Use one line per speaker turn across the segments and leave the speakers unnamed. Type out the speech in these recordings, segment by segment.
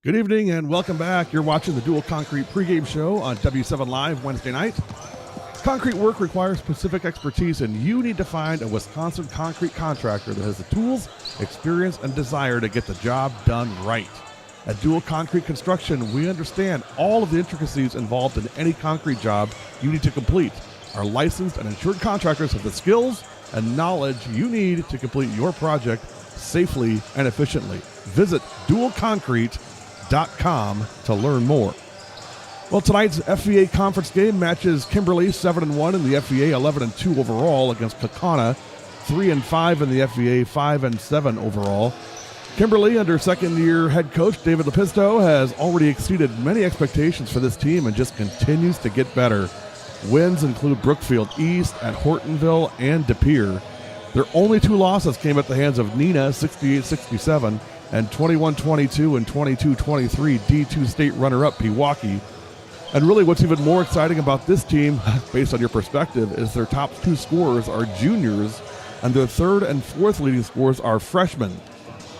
Good evening and welcome back. You're watching the Dual Concrete pregame show on W7 Live Wednesday night. Concrete work requires specific expertise, and you need to find a Wisconsin concrete contractor that has the tools, experience, and desire to get the job done right. At Dual Concrete Construction, we understand all of the intricacies involved in any concrete job you need to complete. Our licensed and insured contractors have the skills and knowledge you need to complete your project safely and efficiently. Visit dualconcrete.com to learn more. Well, tonight's FVA conference game matches Kimberly 7-1 in the FVA, 11-2 overall against Kaukauna, 3-5 in the FVA, 5-7 overall. Kimberly, under second-year head coach David Lepisto, has already exceeded many expectations for this team and just continues to get better. Wins include Brookfield East, at Hortonville, and De Pere. Their only two losses came at the hands of Neenah, 68-67, and 21-22 and 22-23 D2 state runner-up Pewaukee. And really what's even more exciting about this team, based on your perspective, is their top two scorers are juniors, and their third and fourth leading scorers are freshmen.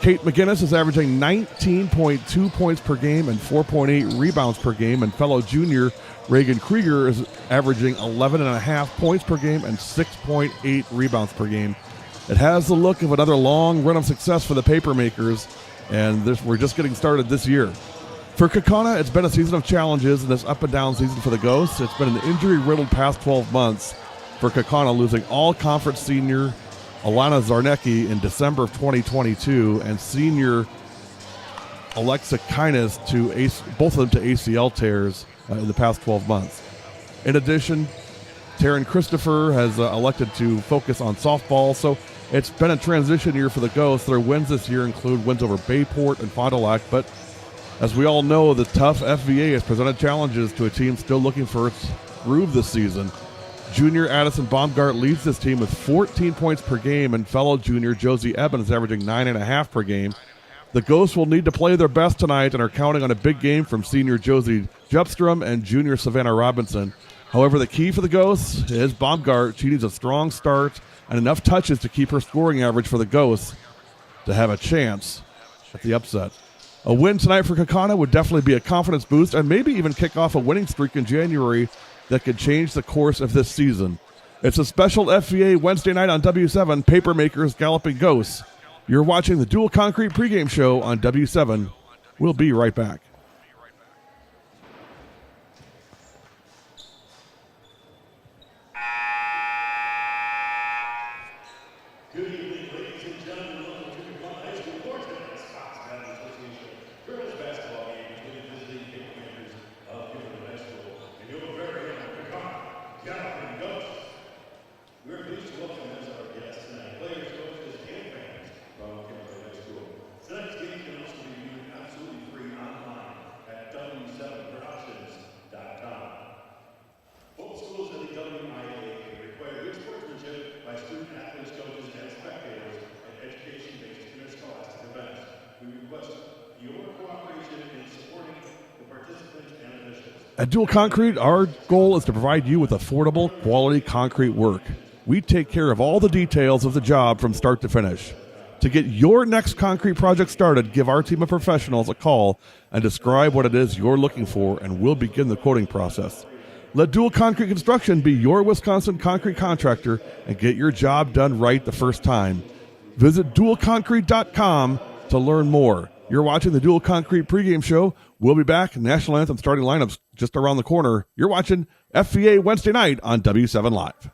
Kate McGinnis is averaging 19.2 points per game and 4.8 rebounds per game, and fellow junior Reagan Krieger is averaging 11.5 points per game and 6.8 rebounds per game. It has the look of another long run of success for the Papermakers, and we're just getting started this year. For Kaukauna, it's been a season of challenges in this up-and-down season for the Ghosts. It's been an injury-riddled past 12 months for Kaukauna, losing all-conference senior Alana Zarnecki in December of 2022 and senior Alexa Kines both of them to ACL tears in the past 12 months. In addition, Taryn Christopher has elected to focus on softball, so it's been a transition year for the Ghosts. Their wins this year include wins over Bayport and Fond du Lac, but as we all know, the tough FVA has presented challenges to a team still looking for its groove this season. Junior Addison Baumgart leads this team with 14 points per game, and fellow junior Josie Evans is averaging 9.5 per game. The Ghosts will need to play their best tonight and are counting on a big game from senior Josie Jepstrom and junior Savannah Robinson. However, the key for the Ghosts is Baumgart. She needs a strong start and enough touches to keep her scoring average for the Ghosts to have a chance at the upset. A win tonight for Kaukauna would definitely be a confidence boost and maybe even kick off a winning streak in January that could change the course of this season. It's a special FVA Wednesday night on W7, Papermakers Galloping Ghosts. You're watching the Dual Concrete pregame show on W7. We'll be right back.
Good evening, ladies and gentlemen. Welcome to Kaukauna High School for tonight's Fox Valley Association girls basketball game between the visiting Papermakers of Kimberly High School and your very own Kaukauna Galloping Ghosts. We're pleased to welcome as our guests tonight players, coaches, and fans from Kimberly High School. Tonight's game can also be viewed absolutely free online at w7productions.com. Both schools in the WIAA require good sportsmanship by student athletes, coaches, and spectators at education-based interscholastic events. We request your cooperation in supporting the participants and officials.
At Dual Concrete, our goal is to provide you with affordable, quality concrete work. We take care of all the details of the job from start to finish. To get your next concrete project started, give our team of professionals a call and describe what it is you're looking for, and we'll begin the quoting process. Let Dual Concrete Construction be your Wisconsin concrete contractor and get your job done right the first time. Visit dualconcrete.com to learn more. You're watching the Dual Concrete pregame show. We'll be back. National Anthem starting lineups just around the corner. You're watching FVA Wednesday night on W7 Live.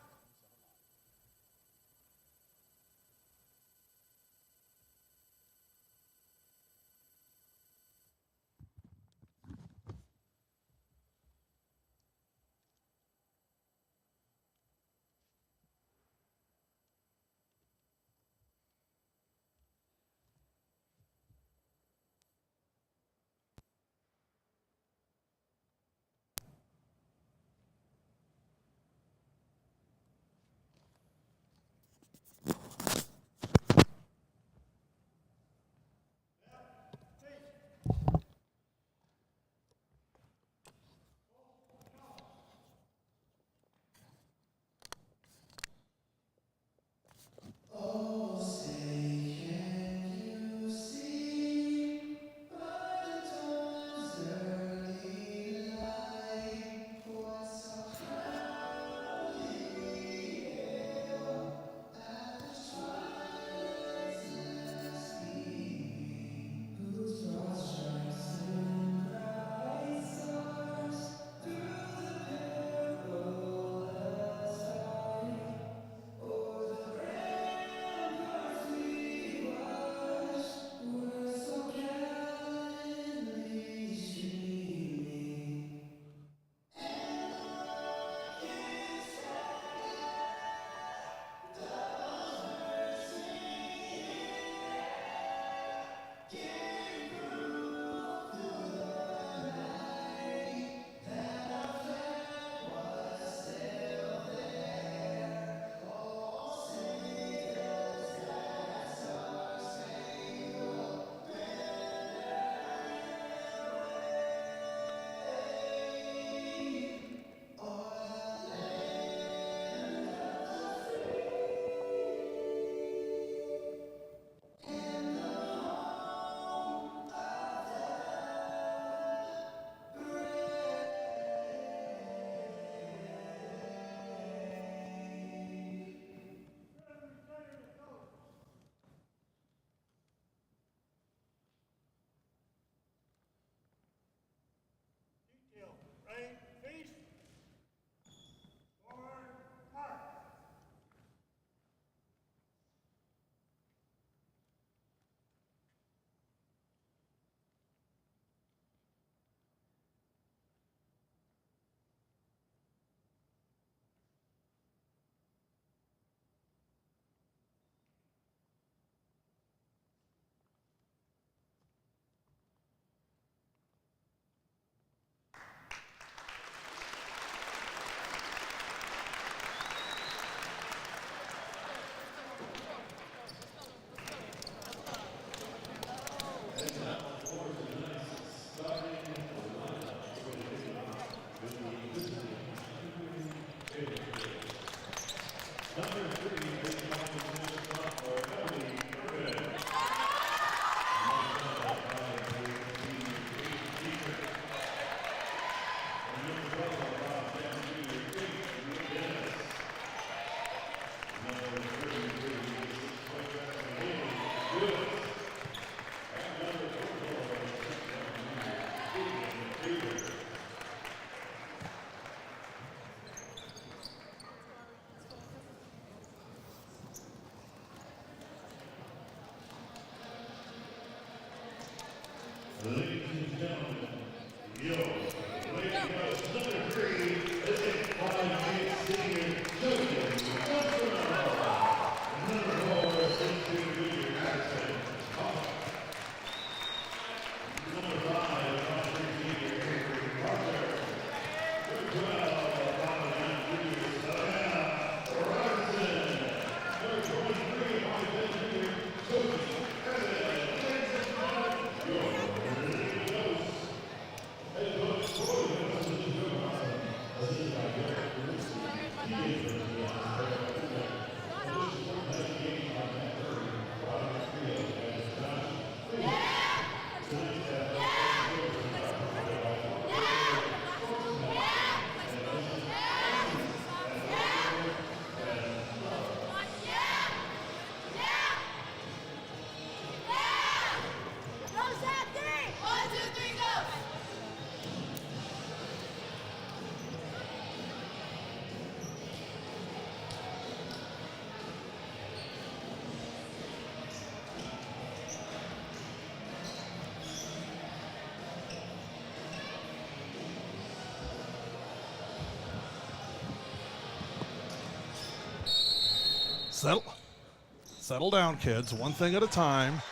Settle down, kids. One thing at a time.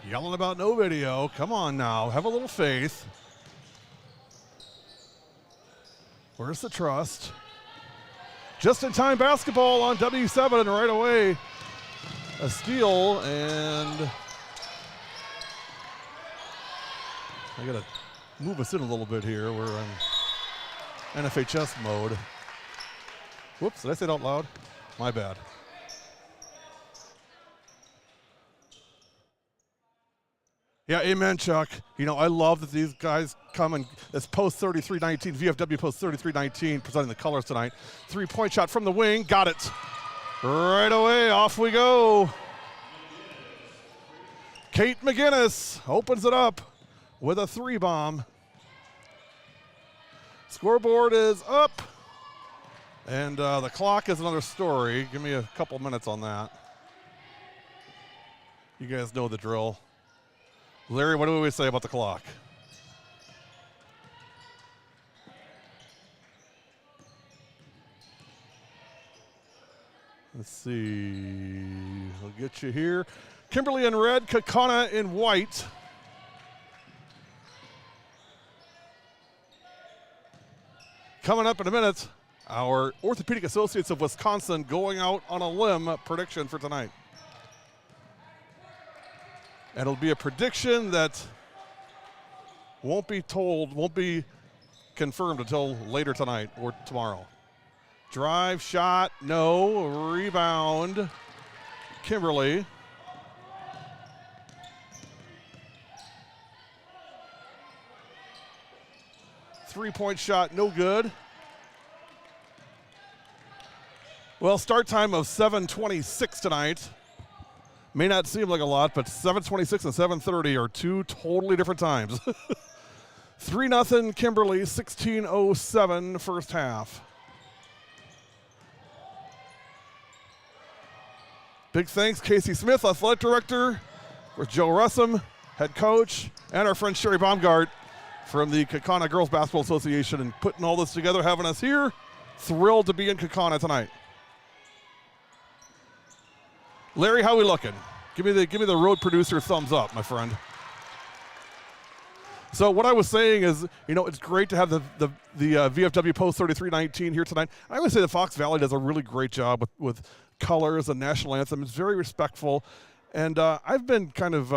Yelling about no video. Come on now. Have a little faith. Where's the trust? Just-in-time basketball on W7 right away. A steal, and I got to move us in a little bit here. We're in NFHS mode. Whoops, did I say it out loud? My bad. Yeah, amen, Chuck. You know, I love that these guys come and it's post 33-19, VFW post 33-19, presenting the colors tonight. Three-point shot from the wing, got it. Right away, off we go. Kate McGinnis opens it up with a three bomb. Scoreboard is up, and the clock is another story. Give me a couple minutes on that. You guys know the drill. Larry, what do we say about the clock? Let's see. We'll get you here. Kimberly in red, Kaukauna in white. Coming up in a minute, our Orthopedic Associates of Wisconsin going out on a limb prediction for tonight. And it'll be a prediction that won't be confirmed until later tonight or tomorrow. Drive, shot, no. Rebound, Kimberly. Three-point shot, no good. Well, start time of 7:26 tonight. May not seem like a lot, but 7:26 and 7:30 are two totally different times. 3-0 Kimberly, 16:07 first half. Big thanks, Casey Smith, athletic director, with Joe Russum, head coach, and our friend Sherry Baumgart from the Kaukauna Girls Basketball Association, and putting all this together, having us here. Thrilled to be in Kaukauna tonight. Larry, how we looking? Give me the road producer thumbs up, my friend. So what I was saying is, you know, it's great to have the VFW Post 33-19 here tonight. I would say the Fox Valley does a really great job with colors and national anthem. It's very respectful, and I've been kind of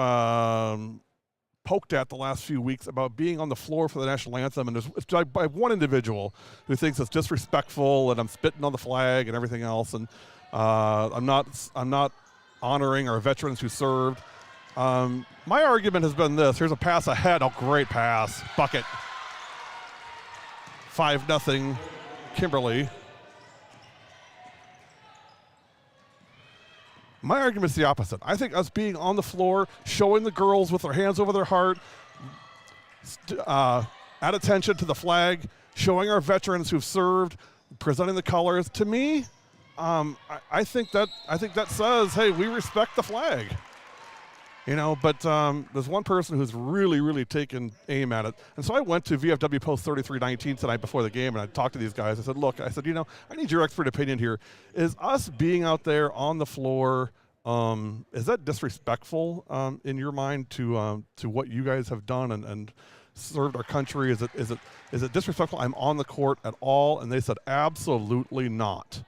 poked at the last few weeks about being on the floor for the national anthem, and it's by one individual who thinks it's disrespectful and I'm spitting on the flag and everything else, and I'm not honoring our veterans who served. My argument has been this. Here's a pass ahead. Oh, great pass. Bucket. 5-0 Kimberly. My argument is the opposite. I think us being on the floor, showing the girls with their hands over their heart, at attention to the flag, showing our veterans who've served, presenting the colors, to me, I think that says, hey, we respect the flag. You know, but there's one person who's really, really taken aim at it. And so I went to VFW Post 3319 tonight before the game, and I talked to these guys. I said, look, I need your expert opinion here. Is us being out there on the floor, is that disrespectful in your mind to what you guys have done and served our country? Is it disrespectful? I'm on the court at all? And they said, absolutely not.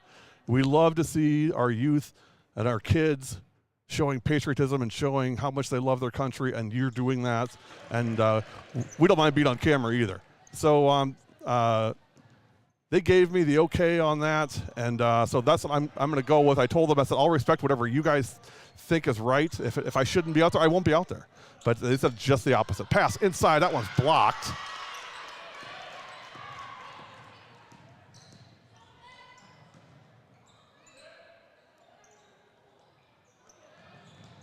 We love to see our youth and our kids showing patriotism and showing how much they love their country, and you're doing that. And we don't mind being on camera either. So they gave me the okay on that, and so that's what I'm going to go with. I told them, I said, I'll respect whatever you guys think is right. If I shouldn't be out there, I won't be out there. But they said just the opposite. Pass inside, that one's blocked.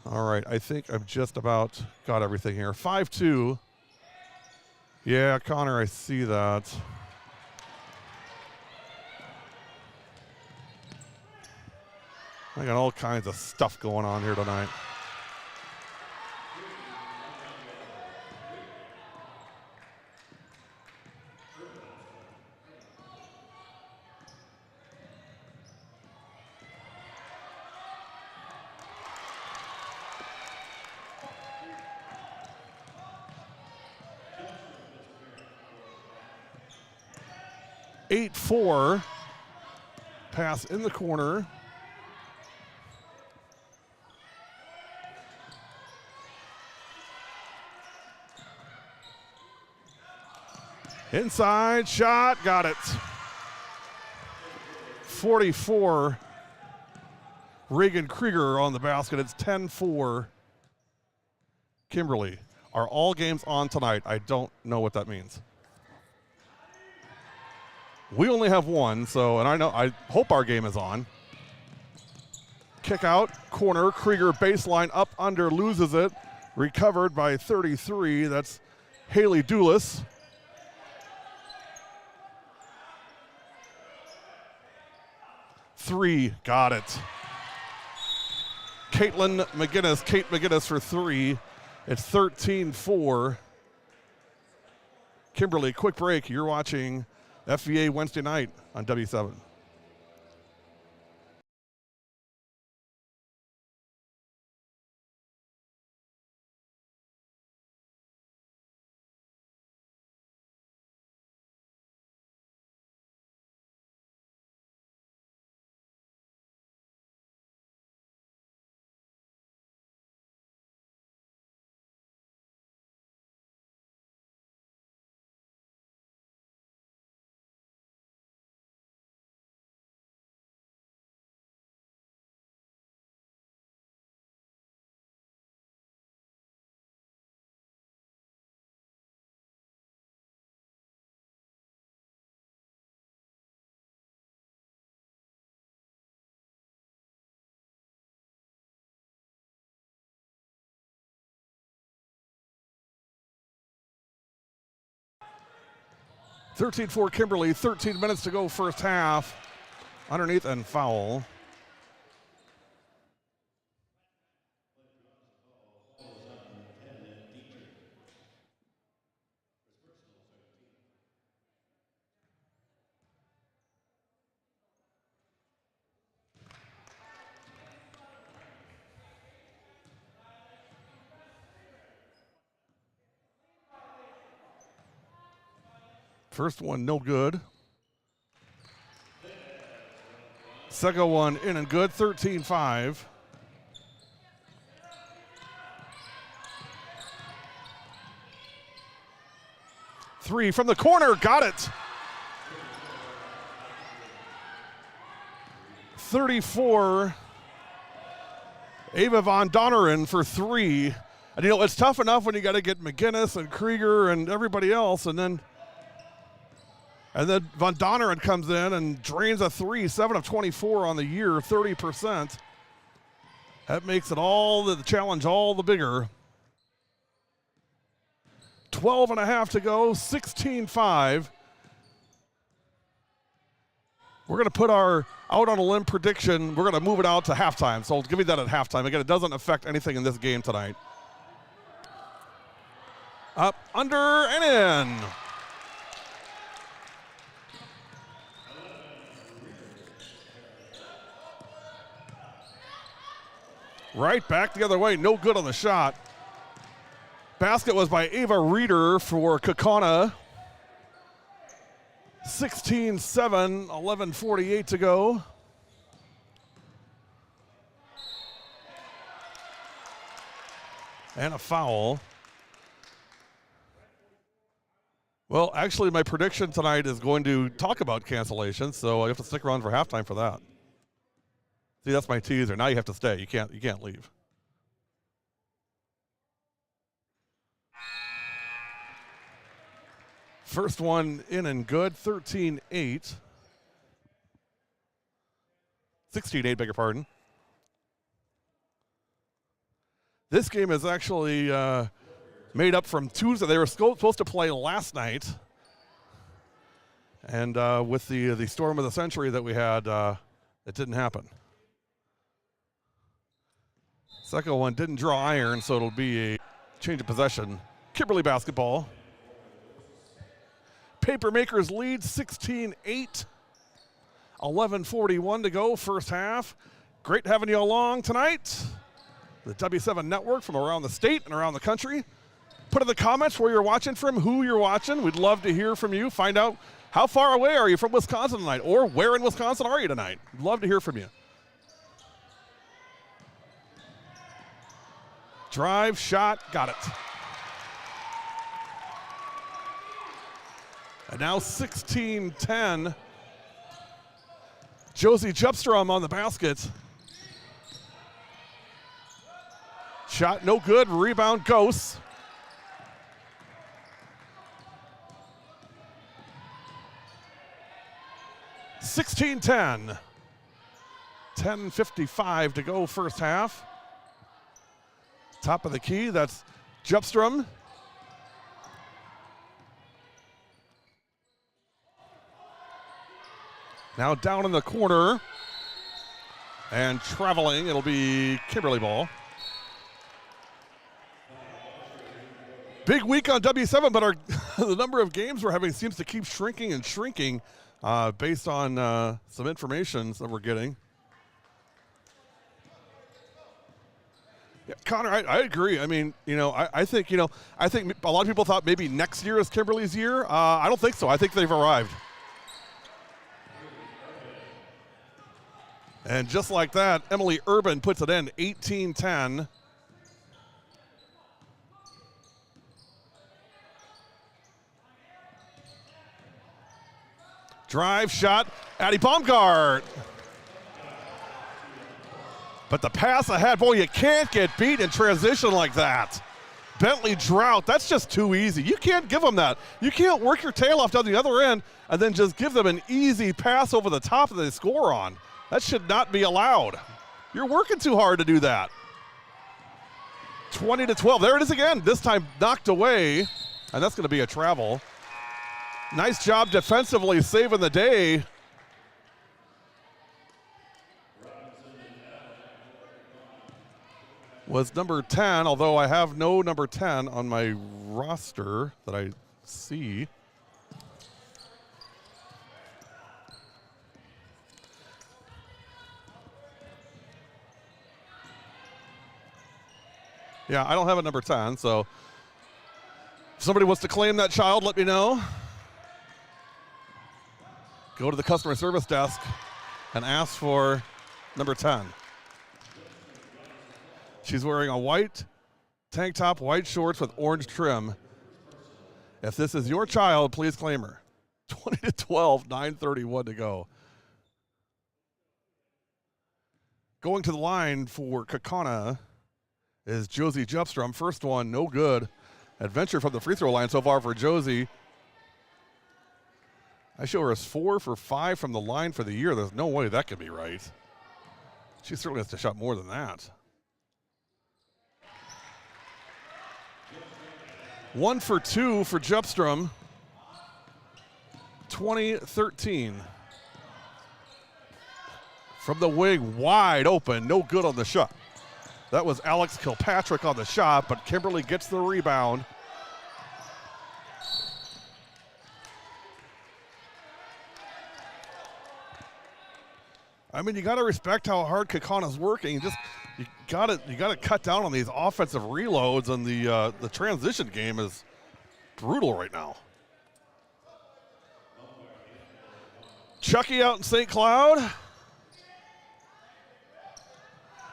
All right, I think I've just about got everything here. 5-2. Yeah, Connor, I see that. I got all kinds of stuff going on here tonight. Eight, 4. Pass in the corner. Inside shot, got it. 44. Reagan Krieger on the basket. It's 10-4. Kimberly. Are all games on tonight? I don't know what that means. We only have one, so, and I hope our game is on. Kick out, corner, Krieger baseline, up under, loses it. Recovered by 33, that's Haley Doulis. Three, got it. Kate McGinnis for 3. It's 13-4. Kimberly, quick break. You're watching FVA Wednesday night on W7. (13-4) Kimberly, 13 minutes to go first half. Underneath and foul. First one, no good. Second one, in and good, 13-5. Three from the corner, got it. 34. Ava Von Donneren for 3. And, you know, it's tough enough when you got to get McGinnis and Krieger and everybody else, and then Von Donneren comes in and drains a 3, 7 of 24 on the year, 30%. That makes it all the challenge all the bigger. 12 and a half to go, 16-5. We're going to put our out on a limb prediction. We're going to move it out to halftime. So give me that at halftime. Again, it doesn't affect anything in this game tonight.
Up, under, and in. Right back the other way, no good on the shot. Basket was by Ava Reeder for Kaukauna. 16-7, 11:48 to go. And a foul. Well, actually, my prediction tonight is going to talk about cancellations, so I have to stick around for halftime for that. See, that's my teaser. Now you have to stay. You can't leave. First one in and good, 13-8. 16-8, beg your pardon. This game is actually made up from Tuesday. They were supposed to play last night. And with the storm of the century that we had, it didn't happen. Second one didn't draw iron, so it'll be a change of possession. Kimberly basketball. Papermakers lead 16-8. 11:41 to go, first half. Great having you along tonight. The W7 Network from around the state and around the country. Put in the comments where you're watching from, who you're watching. We'd love to hear from you. Find out how far away are you from Wisconsin tonight, or where in Wisconsin are you tonight. We'd love to hear from you. Drive, shot, got it. And now 16-10. Josie Jepstrom on the basket. Shot no good, rebound goes. (16-10). 10:55 to go, first half. Top of the key, that's Jepstrom. Now down in the corner. And traveling, it'll be Kimberly ball. Big week on W7, but the number of games we're having seems to keep shrinking and shrinking based on some information that we're getting. Yeah, Connor, I agree. I mean, I think a lot of people thought maybe next year is Kimberly's year. I don't think so. I think they've arrived. And just like that, Emily Urban puts it in, 18-10. Drive, shot, Addie Baumgart. But the pass ahead, boy, you can't get beat in transition like that. Bentley Drought, that's just too easy. You can't give them that. You can't work your tail off down the other end and then just give them an easy pass over the top that they score on. That should not be allowed. You're working too hard to do that. 20-12, there it is again. This time knocked away, and that's gonna be a travel. Nice job defensively saving the day. Was number 10, although I have no number 10 on my roster that I see. Yeah, I don't have a number 10, so if somebody wants to claim that child, let me know. Go to the customer service desk and ask for number 10. She's wearing a white tank top, white shorts with orange trim. If this is your child, please claim her. 20-12, 9:31 to go. Going to the line for Kaukauna is Josie Jepstrom. First one, no good. Adventure from the free throw line so far for Josie. I show her as 4 for 5 from the line for the year. There's no way that could be right. She certainly has to shot more than that. 1 for 2 for Jepstrom. 20-13. From the wing, wide open, no good on the shot. That was Alex Kilpatrick on the shot, but Kimberly gets the rebound. I mean, you got to respect how hard Kaukauna's working. You got to cut down on these offensive reloads, and the transition game is brutal right now. Chucky out in St. Cloud.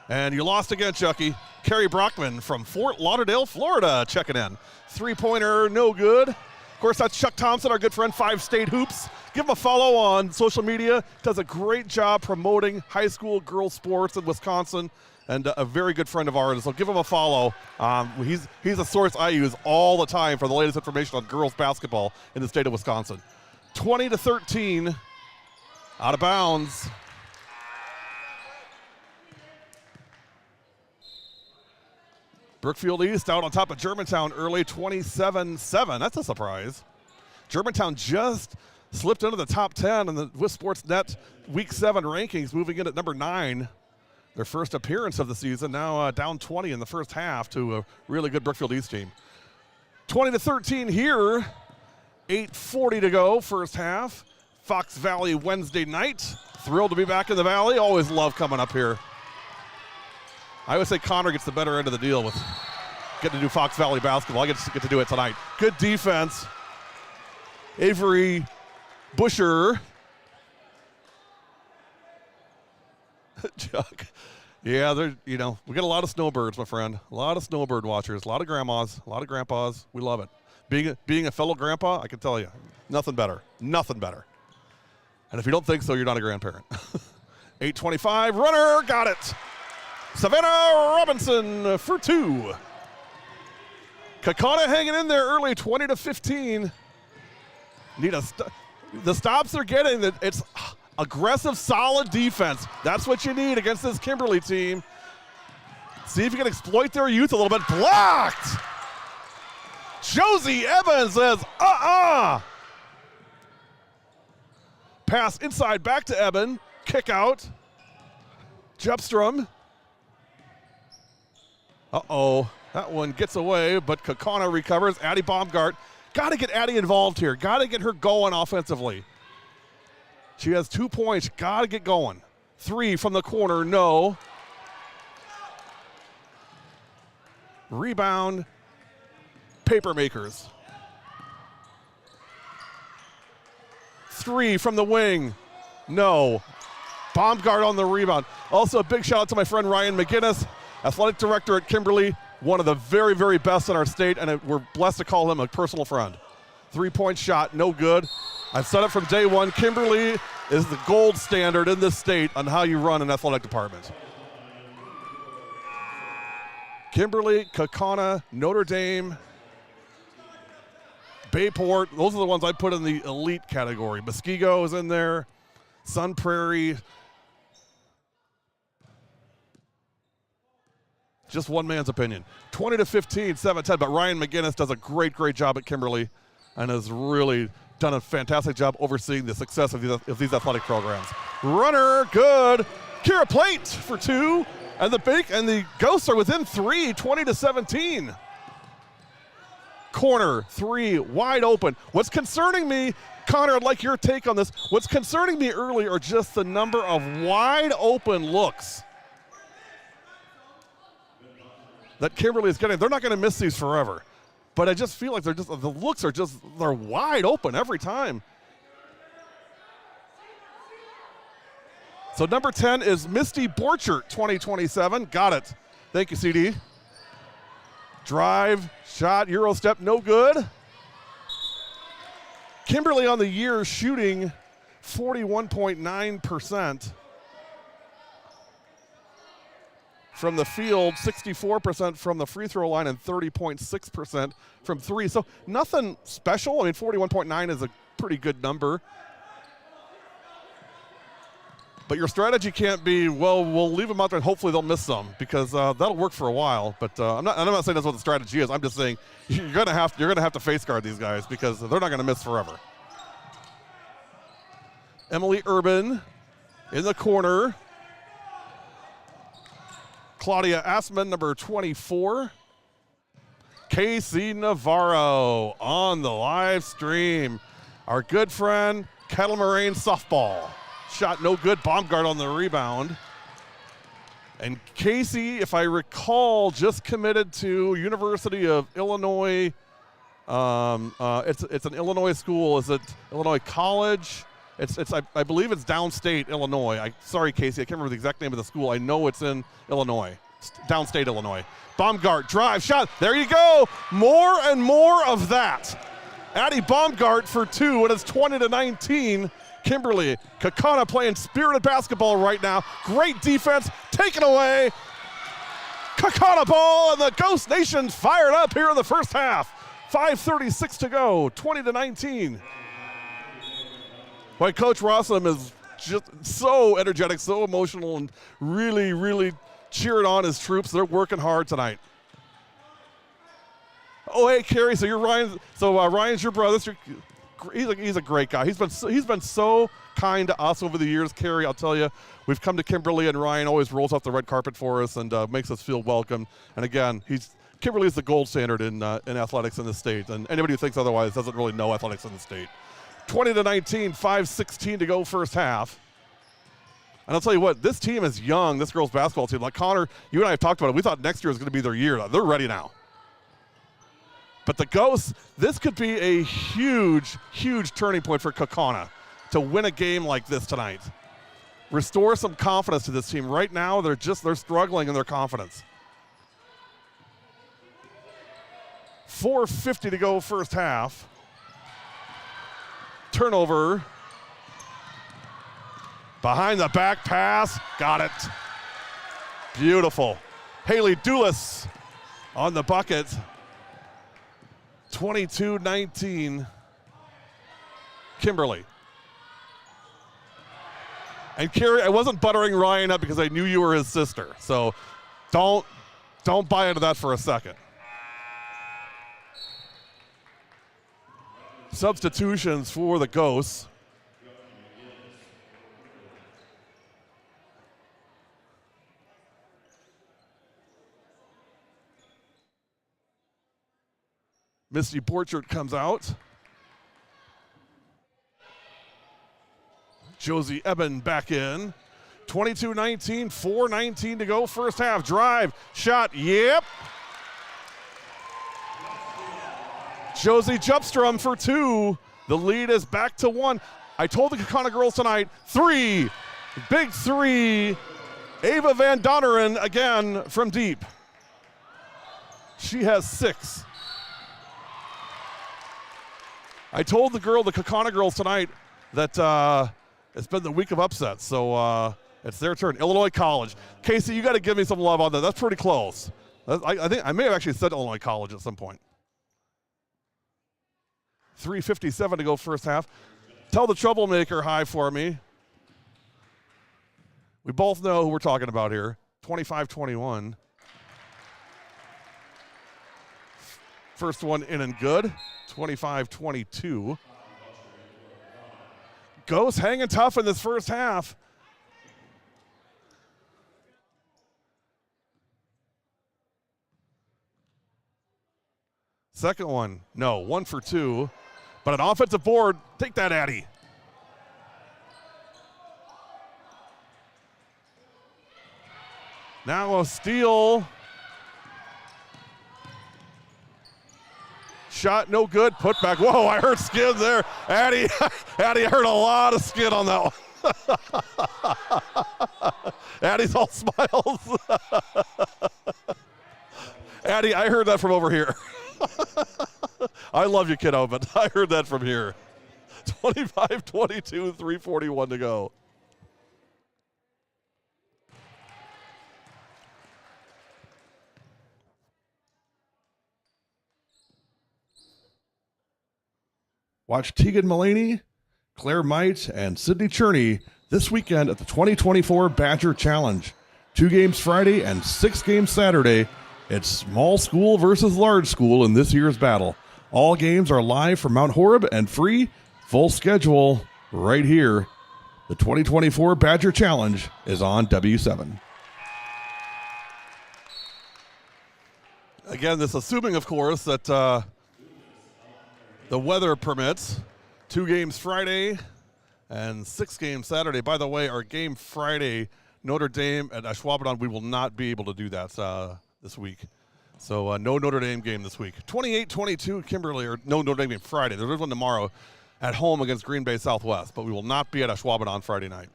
And you lost again, Chucky. Kerry Brockman from Fort Lauderdale, Florida, checking in. Three-pointer, no good. Of course, that's Chuck Thompson, our good friend, 5 State Hoops. Give him a follow on social media. Does a great job promoting high school girls sports in Wisconsin, and a very good friend of ours. So give him a follow. He's a source I use all the time for the latest information on girls basketball in the state of Wisconsin. 20-13, out of bounds. Brookfield East out on top of Germantown early, 27-7. That's a surprise. Germantown just slipped into the top 10 in the Wisc Sports Net Week 7 rankings, moving in at number 9. Their first appearance of the season, now down 20 in the first half to a really good Brookfield East team. 20-13 here, 8:40 to go, first half. Fox Valley Wednesday night. Thrilled to be back in the Valley. Always love coming up here. I would say Connor gets the better end of the deal with getting to do Fox Valley basketball. I get to do it tonight. Good defense. Avery Busher. Chuck. Yeah, we got a lot of snowbirds, my friend. A lot of snowbird watchers, a lot of grandmas, a lot of grandpas. We love it. Being a fellow grandpa, I can tell you, nothing better. Nothing better. And if you don't think so, you're not a grandparent. 8:25, runner, got it. Savannah Robinson for 2. Kaukauna hanging in there early, 20-15. The stops they're getting, it's aggressive, solid defense. That's what you need against this Kimberly team. See if you can exploit their youth a little bit. Blocked! Josie Evans says, Pass inside, back to Eben. Kick out. Jepstrom. That one gets away, but Kaukauna recovers. Addie Baumgart. Got to get Addie involved here. Got to get her going offensively. She has 2 points. Got to get going. 3 from the corner, no. Rebound. Papermakers. 3 from the wing, no. Baumgart on the rebound. Also, a big shout out to my friend Ryan McGinnis, athletic director at Kimberly, one of the very, very best in our state, and we're blessed to call him a personal friend. 3-point shot, no good. I've said it from day one, Kimberly is the gold standard in this state on how you run an athletic department. Kimberly, Kaukauna, Notre Dame, Bayport, those are the ones I put in the elite category. Muskego is in there, Sun Prairie. Just one man's opinion. 20-15, 7-10, but Ryan McGinnis does a great, great job at Kimberly and has really done a fantastic job overseeing the success of these athletic programs. Runner, good. Kira Plate for 2, and the Ghosts are within 3, 20-17. Corner, 3, wide open. What's concerning me, Connor, I'd like your take on this. What's concerning me early are just the number of wide open looks that Kimberly is getting. They're not going to miss these forever, but I just feel like the looks are they're wide open every time. So number 10 is Misty Borchert, 2027. Got it. Thank you, CD. Drive, shot, Euro step, no good. Kimberly on the year shooting 41.9%. From the field, 64% from the free throw line, and 30.6% from 3. So nothing special. I mean, 41.9 is a pretty good number. But your strategy can't be, well, we'll leave them out there and hopefully they'll miss some, because that'll work for a while. But I'm not saying that's what the strategy is. I'm just saying you're gonna have to face guard these guys because they're not gonna miss forever. Emily Urban in the corner. Claudia Assman, number 24. Casey Navarro on the live stream. Our good friend, Kettle Moraine softball. Shot no good. Baumgart on the rebound. And Casey, if I recall, just committed to University of Illinois. It's an Illinois school. Is it Illinois College? I believe it's downstate Illinois. Sorry, Casey, I can't remember the exact name of the school. I know it's in Illinois, downstate Illinois. Baumgart, drive, shot. There you go. More and more of that. Addie Baumgart for 2, and it's 20-19. Kimberly, Kaukauna playing spirited basketball right now. Great defense, taken away. Kaukauna ball, and the Ghost Nation's fired up here in the first half. 5:36 to go, 20-19. Boy, Coach Rossum is just so energetic, so emotional, and really, really cheering on his troops. They're working hard tonight. Oh, hey, Carrie, so you're Ryan. So Ryan's your brother. He's a great guy. He's been so kind to us over the years, Carrie. I'll tell you, we've come to Kimberly, and Ryan always rolls off the red carpet for us and makes us feel welcome. And again, Kimberly is the gold standard in athletics in the state, and anybody who thinks otherwise doesn't really know athletics in the state. 20-19, 5:16 to go first half. And I'll tell you what, this team is young, this girls basketball team. Like Connor, you and I have talked about it. We thought next year was going to be their year. They're ready now. But the Ghosts, this could be a huge, huge turning point for Kaukauna to win a game like this tonight. Restore some confidence to this team. Right now, they're struggling in their confidence. 4:50 to go first half. Turnover. Behind the back pass. Got it. Beautiful. Haley Dulis on the bucket. 22-19. Kimberly. And Carrie, I wasn't buttering Ryan up because I knew you were his sister. So don't buy into that for a second. Substitutions for the Ghosts. Misty Borchert comes out. Josie Eben back in. 22-19, 4:19 to go first half. Drive, shot, yep. Josie Jupstrom for 2. The lead is back to 1. I told the Kaukauna girls tonight, 3, big 3. Ava Van Donneren again from deep. She has 6. I told the Kaukauna girls tonight that it's been the week of upsets, so it's their turn. Illinois College. Casey, you got to give me some love on that. That's pretty close. I think I may have actually said Illinois College at some point. 3:57 to go first half. Tell the troublemaker hi for me. We both know who we're talking about here. 25-21. First one in and good. 25-22. Ghosts hanging tough in this first half. Second one, no, 1 for 2. But an offensive board, take that, Addie. Now a steal. Shot no good, put back. Whoa, I heard skid there. Addie, I heard a lot of skid on that one. Addie's all smiles. Addie, I heard that from over here. I love you, kiddo, but I heard that from here. 25-22, 3:41 to go.
Watch Tegan Mullaney, Claire Might, and Sydney Cherney this weekend at the 2024 Badger Challenge. 2 games Friday and 6 games Saturday. It's small school versus large school in this year's battle. All games are live from Mount Horeb and free. Full schedule right here. The 2024 Badger Challenge is on W7.
Again, this assuming, of course, that the weather permits. 2 games Friday, and 6 games Saturday. By the way, our game Friday, Notre Dame at Ashwaubenon, we will not be able to do that this week. So no Notre Dame game this week. 28-22 Kimberly, or no Notre Dame game Friday. There is one tomorrow at home against Green Bay Southwest, but we will not be at Ashwaubenon on Friday night.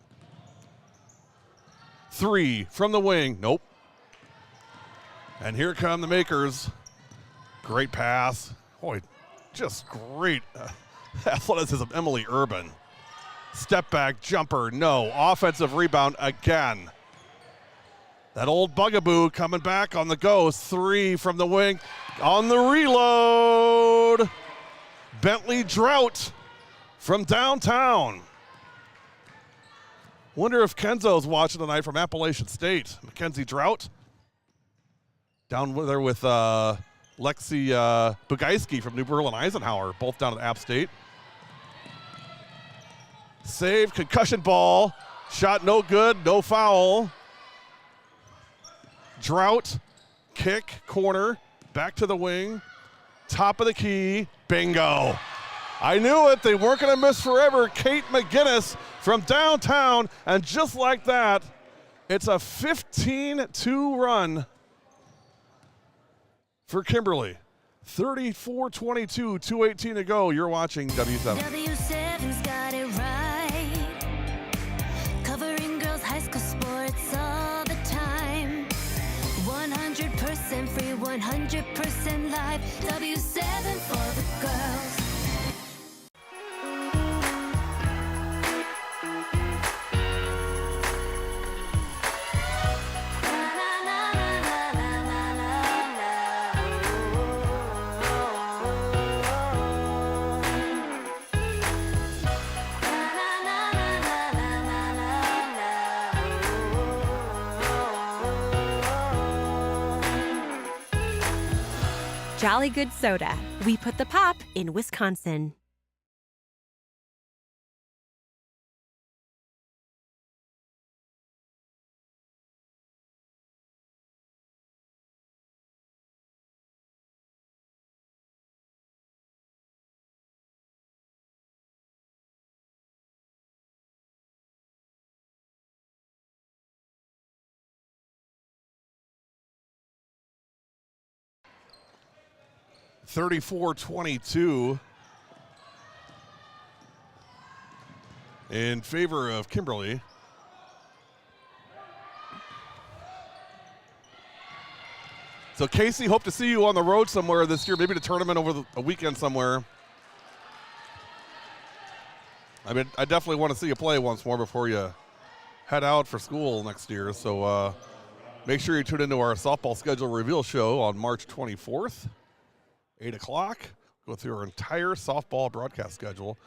3 from the wing. Nope. And here come the makers. Great pass. Boy, just great athleticism. Emily Urban. Step back jumper. No. Offensive rebound again. That old bugaboo coming back on the ghost. 3 from the wing. On the reload. Bentley Drought from downtown. Wonder if Kenzo's watching tonight from Appalachian State. Mackenzie Drought. Down there with Lexi Bugaiski from New Berlin Eisenhower, both down at App State. Save, concussion ball. Shot no good, no foul. Drought, kick, corner, back to the wing. Top of the key, bingo. I knew it, they weren't gonna miss forever. Kate McGinnis from downtown, and just like that, it's a 15-2 run for Kimberly. 34-22, 2:18 to go. You're watching W7.
W7's got it right. Covering girls' high school sports all the time. 100% free, 100% live. W7 for the girls.
Jolly Good Soda. We put the pop in Wisconsin.
(34-22) in favor of Kimberly. So Casey, hope to see you on the road somewhere this year, maybe the tournament over a weekend somewhere. I mean, I definitely want to see you play once more before you head out for school next year. So make sure you tune into our softball schedule reveal show on March 24th. 8 o'clock, go through our entire softball broadcast schedule.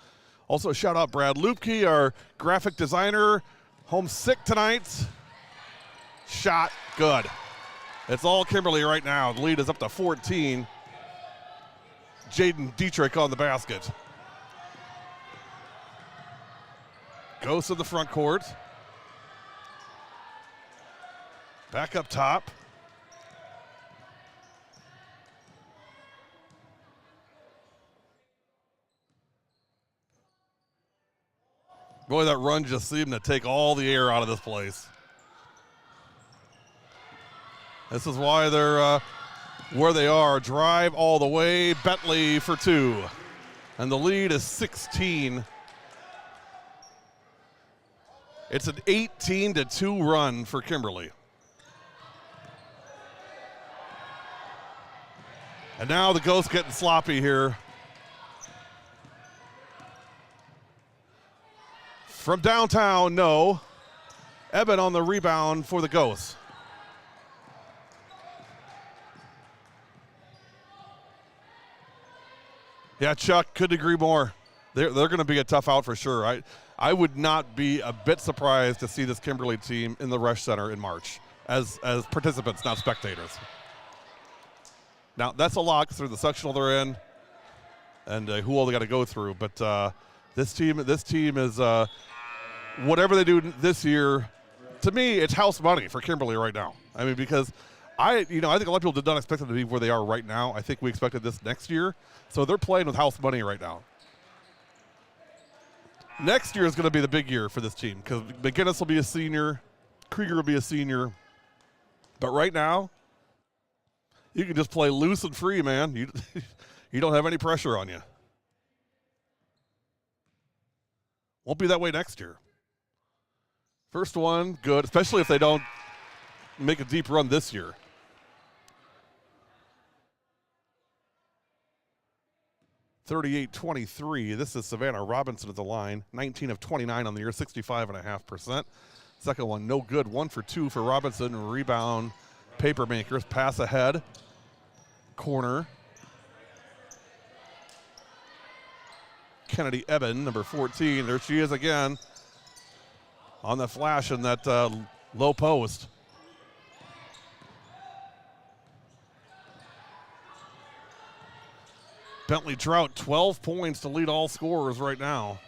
Also, shout out Brad Lupke, our graphic designer, home sick tonight. Shot good. It's all Kimberly right now. The lead is up to 14. Jaden Dietrich on the basket. Goes to the front court. Back up top. Boy, that run just seemed to take all the air out of this place. This is why they're where they are. Drive all the way. Bentley for 2. And the lead is 16. It's an 18-2 run for Kimberly. And now the Ghosts getting sloppy here. From downtown, no. Eben on the rebound for the Ghosts. Yeah, Chuck, couldn't agree more. They're going to be a tough out for sure. I would not be a bit surprised to see this Kimberly team in the Resch Center in March as participants, not spectators. Now, that's a lot because they're the sectional they're in and who all they got to go through. But this team is whatever they do this year, to me, it's house money for Kimberly right now. I mean, because I think a lot of people did not expect them to be where they are right now. I think we expected this next year. So they're playing with house money right now. Next year is going to be the big year for this team because McGinnis will be a senior, Krieger will be a senior. But right now, you can just play loose and free, man. You don't have any pressure on you. Won't be that way next year. First one, good, especially if they don't make a deep run this year. .38-23. This is Savannah Robinson at the line. 19 of 29 on the year, 65.5%. Second one, no good. 1 for 2 for Robinson. Rebound, Papermakers. Pass ahead. Corner. Kennedy Eben, number 14. There she is again on the flash in that low post. Bentley Trout, 12 points to lead all scorers right now.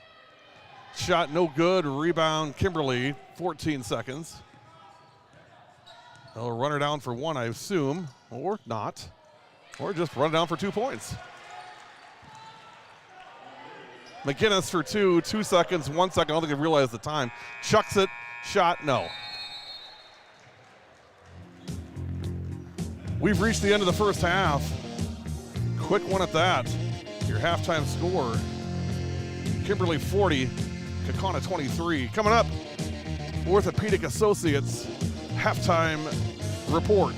Shot no good. Rebound, Kimberly, 14 seconds. They'll run her down for 1, I assume, or not. Or just run it down for 2 points. McGinnis for 2, 2 seconds, 1 second. I don't think they realized the time. Chucks it, shot, no. We've reached the end of the first half. Quick one at that. Your halftime score. Kimberly 40, Kaukauna 23. Coming up, Orthopedic Associates halftime report.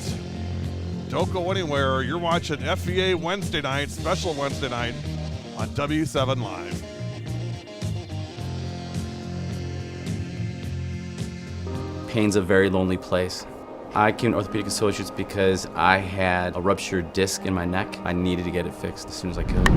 Don't go anywhere. You're watching FVA Wednesday night, special Wednesday night on W7 Live.
Pain's a very lonely place. I came to Orthopedic Associates because I had a ruptured disc in my neck. I needed to get it fixed as soon as I could.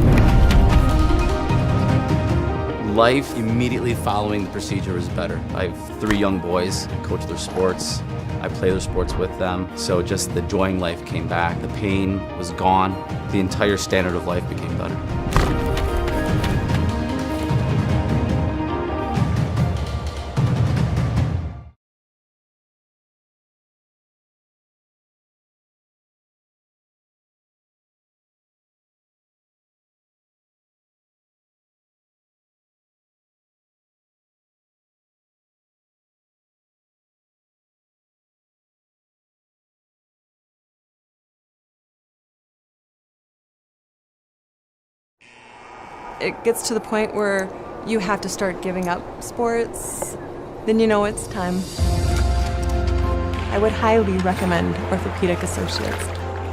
Life immediately following the procedure was better. I have 3 young boys, I coach their sports, I play their sports with them, so just the joy in life came back. The pain was gone. The entire standard of life became better.
It gets to the point where you have to start giving up sports, then you know it's time. I would highly recommend Orthopedic Associates.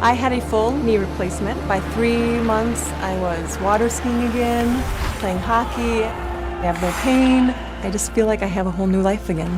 I had a full knee replacement. By 3 months, I was water skiing again, playing hockey. I have no pain. I just feel like I have a whole new life again.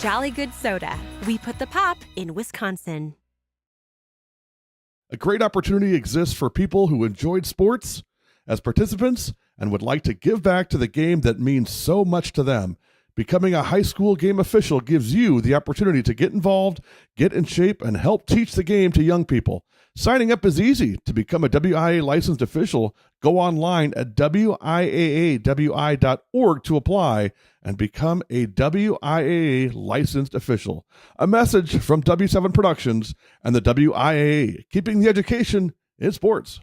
Jolly Good Soda. We put the pop in Wisconsin.
A great opportunity exists for people who enjoyed sports as participants and would like to give back to the game that means so much to them. Becoming a high school game official gives you the opportunity to get involved, get in shape, and help teach the game to young people. Signing up is easy. To become a WIAA licensed official, go online at wiaawi.org to apply and become a WIAA licensed official. A message from W7 Productions and the WIAA, keeping the education in sports.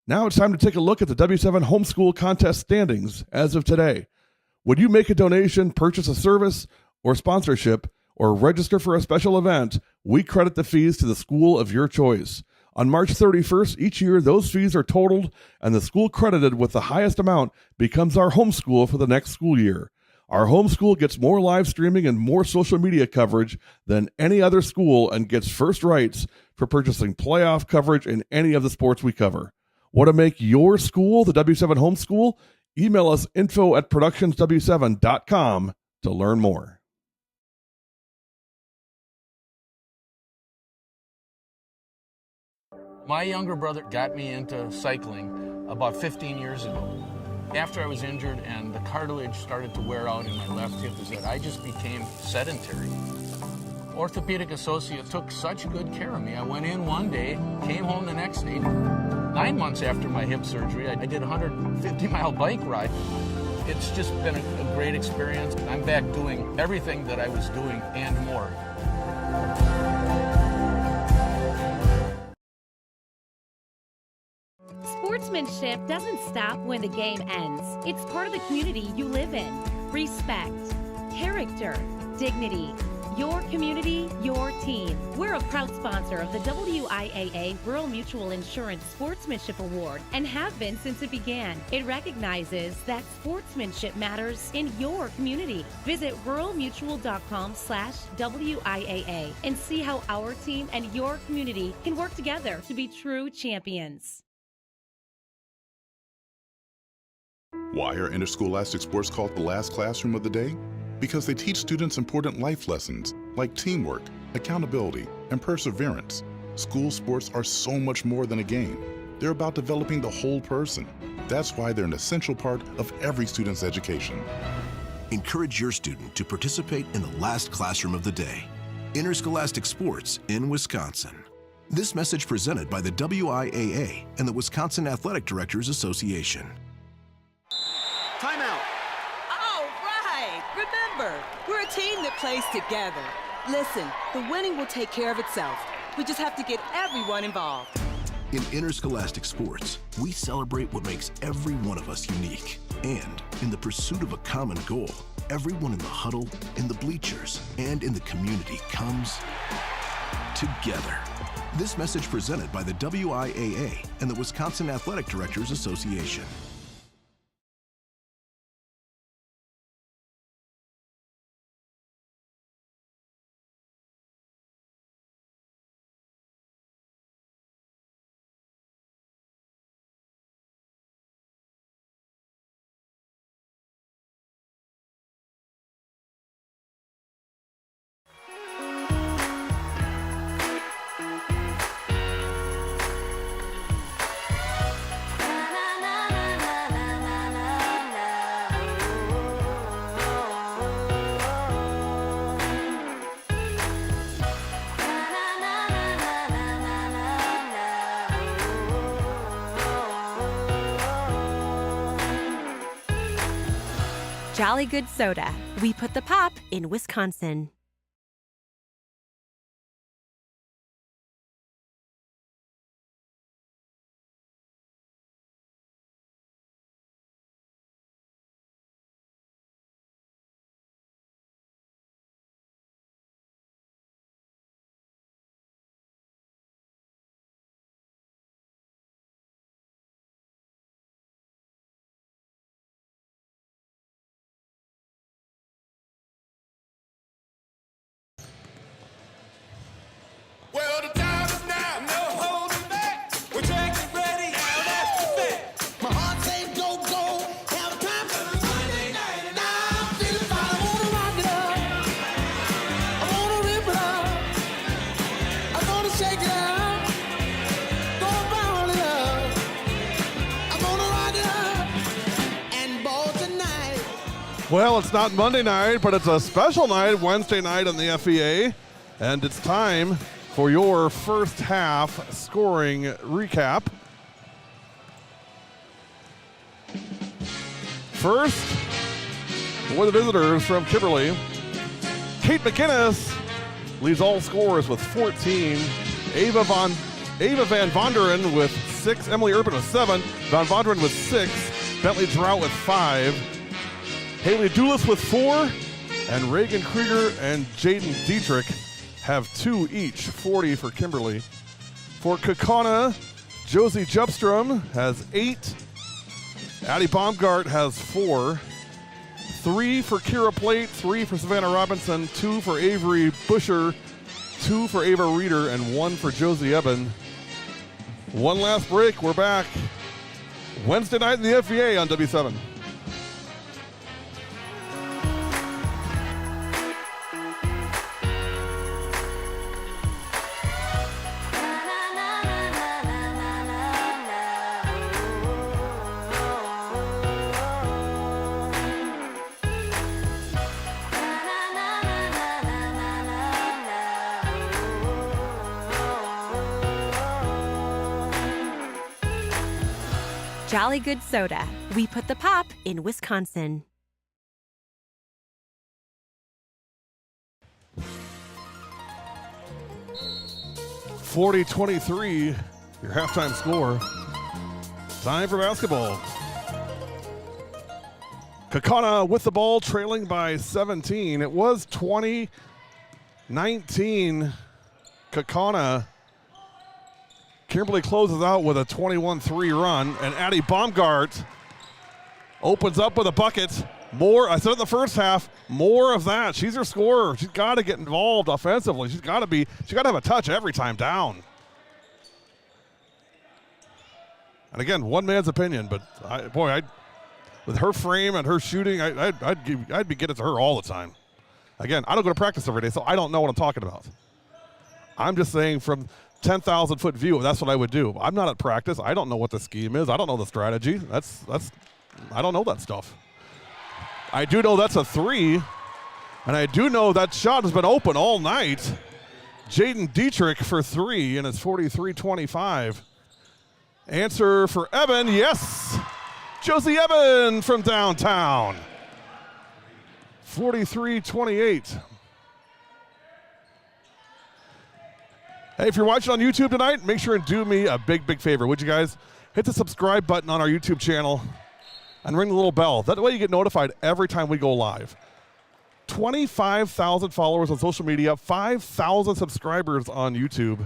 Now it's time to take a look at the W7 Homeschool Contest standings as of today. Would you make a donation, purchase a service or sponsorship, or register for a special event? We credit the fees to the school of your choice. On March 31st each year, those fees are totaled, and the school credited with the highest amount becomes our homeschool for the next school year. Our homeschool gets more live streaming and more social media coverage than any other school and gets first rights for purchasing playoff coverage in any of the sports we cover. Want to make your school the W7 homeschool? Email us info@productionsw7.com to learn more.
My younger brother got me into cycling about 15 years ago. After I was injured and the cartilage started to wear out in my left hip, I just became sedentary. Orthopedic associate took such good care of me. I went in one day, came home the next day. 9 months after my hip surgery, I did a 150-mile bike ride. It's just been a great experience. I'm back doing everything that I was doing and more.
Sportsmanship doesn't stop when the game ends. It's part of the community you live in. Respect, character, dignity. Your community, your team. We're a proud sponsor of the WIAA Rural Mutual Insurance Sportsmanship Award and have been since it began. It recognizes that sportsmanship matters in your community. Visit ruralmutual.com/WIAA and see how our team and your community can work together to be true champions.
Why are interscholastic sports called the last classroom of the day? Because they teach students important life lessons like teamwork, accountability, and perseverance. School sports are so much more than a game. They're about developing the whole person. That's why they're an essential part of every student's education.
Encourage your student to participate in the last classroom of the day. Interscholastic sports in Wisconsin. This message presented by the WIAA and the Wisconsin Athletic Directors Association.
Timeout.
All right. Remember, we're a team that plays together. Listen, the winning will take care of itself. We just have to get everyone involved.
In interscholastic sports, we celebrate what makes every one of us unique. And in the pursuit of a common goal, everyone in the huddle, in the bleachers, and in the community comes together. This message presented by the WIAA and the Wisconsin Athletic Directors Association.
Jolly Good Soda. We put the pop in Wisconsin.
Well, it's not Monday night, but it's a special night, Wednesday night on the FEA, and it's time for your first half scoring recap. First, for the visitors from Kimberly, Kate McInnes leads all scorers with 14. Ava Van Vonderen with 6. Emily Urban with 7. Van Vonderen with 6. Bentley Drought with 5. Haley Doulis with 4. And Reagan Krieger and Jaden Dietrich have 2 each. 40 for Kimberly. For Kaukauna, Josie Jupstrom has 8. Addie Baumgart has 4. 3 for Kira Plate, 3 for Savannah Robinson, 2 for Avery Busher, 2 for Ava Reeder, and 1 for Josie Eben. One last break. We're back Wednesday night in the FEA on W7.
Jolly Good Soda. We put the pop in Wisconsin.
(40-23), your halftime score. Time for basketball. Kaukauna with the ball, trailing by 17. It was 20-19 Kaukauna. Kimberly closes out with a 21-3 run, and Addie Baumgart opens up with a bucket. More, I said it in the first half, more of that. She's her scorer. She's got to get involved offensively. She's got to have a touch every time down. And again, one man's opinion, but with her frame and her shooting, I'd be getting to her all the time. Again, I don't go to practice every day, so I don't know what I'm talking about. I'm just saying from 10,000-foot view, that's what I would do. I'm not at practice. I don't know what the scheme is. I don't know the strategy. I don't know that stuff. I do know that's a 3, and I do know that shot has been open all night. Jaden Dietrich for 3, and it's 43-25. Answer for Eben, yes. Josie Eben from downtown. 43-28. Hey, if you're watching on YouTube tonight, make sure and do me a big, big favor, would you guys? Hit the subscribe button on our YouTube channel and ring the little bell. That way you get notified every time we go live. 25,000 followers on social media, 5,000 subscribers on YouTube.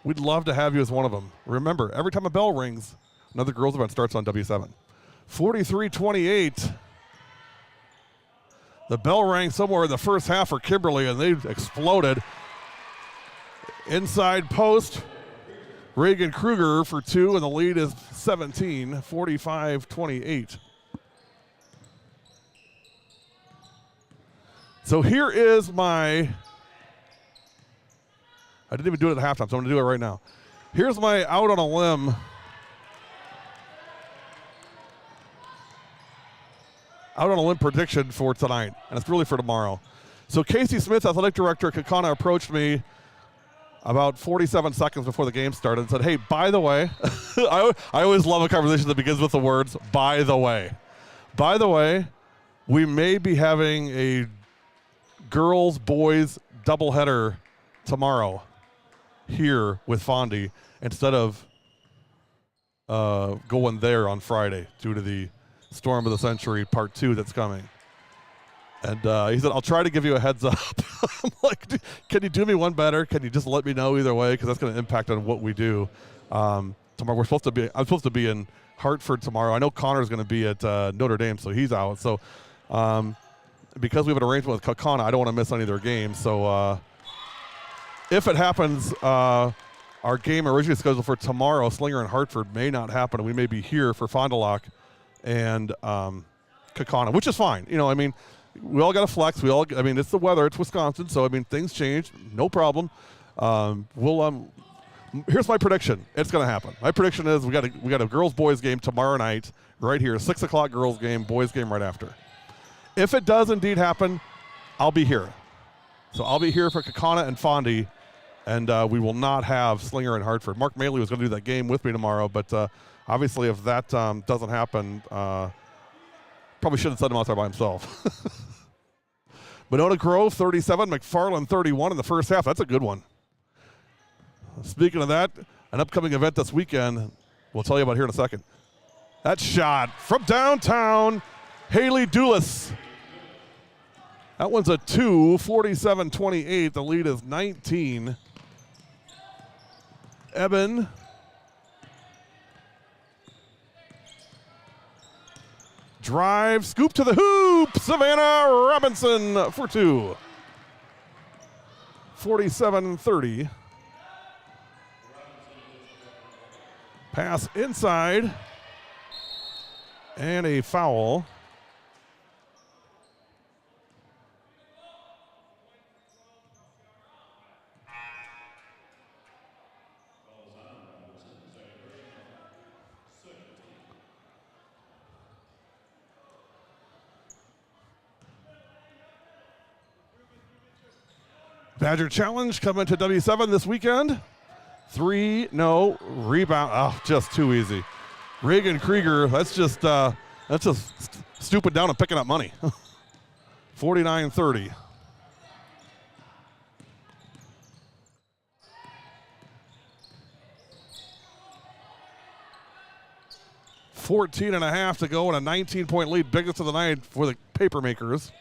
We'd love to have you as one of them. Remember, every time a bell rings, another girls event starts on W7. 43-28. The bell rang somewhere in the first half for Kimberly, and they exploded. Inside post, Reagan Kruger for 2, and the lead is 17, 45-28. So here is I didn't even do it at halftime, so I'm going to do it right now. Here's my out on a limb. Out on a limb prediction for tonight, and it's really for tomorrow. So Casey Smith, athletic director at Kaukauna, approached me about 47 seconds before the game started and said, hey, by the way, I always love a conversation that begins with the words, by the way. By the way, we may be having a girls-boys doubleheader tomorrow here with Fondy instead of going there on Friday due to the Storm of the Century Part 2 that's coming. And he said, I'll try to give you a heads up. I'm like, can you do me one better? Can you just let me know either way? Because that's going to impact on what we do. Tomorrow I'm supposed to be in Hartford tomorrow. I know Connor's going to be at Notre Dame, so he's out. So because we have an arrangement with Kaukauna, I don't want to miss any of their games. So if it happens, our game originally scheduled for tomorrow, Slinger and Hartford, may not happen. And we may be here for Fond du Lac and Kaukauna, which is fine. You know, I mean, we all got to flex. It's the weather. It's Wisconsin, so I mean, things change. No problem. Here's my prediction. It's going to happen. My prediction is we got a girls-boys game tomorrow night, right here. 6 o'clock girls game, boys game right after. if it does indeed happen, I'll be here. So I'll be here for Kaukauna and Fondy, and we will not have Slinger and Hartford. Mark Maley was going to do that game with me tomorrow, but obviously if that doesn't happen, probably shouldn't send him out there by himself. Monona Grove 37, McFarland 31 in the first half. That's a good one. Speaking of that, an upcoming event this weekend, we'll tell you about here in a second. That shot from downtown, Haley Dulles. That one's a 2, 47-28. The lead is 19. Eben. Drive, scoop to the hoop. Savannah Robinson for 2. 47-30. Pass inside. And a foul. Badger Challenge coming to W7 this weekend. 3, no, rebound. Oh, just too easy. Reagan Krieger, that's just stooping down and picking up money. 49-30. $14.5 to go and a 19-point lead, biggest of the night for the Papermakers.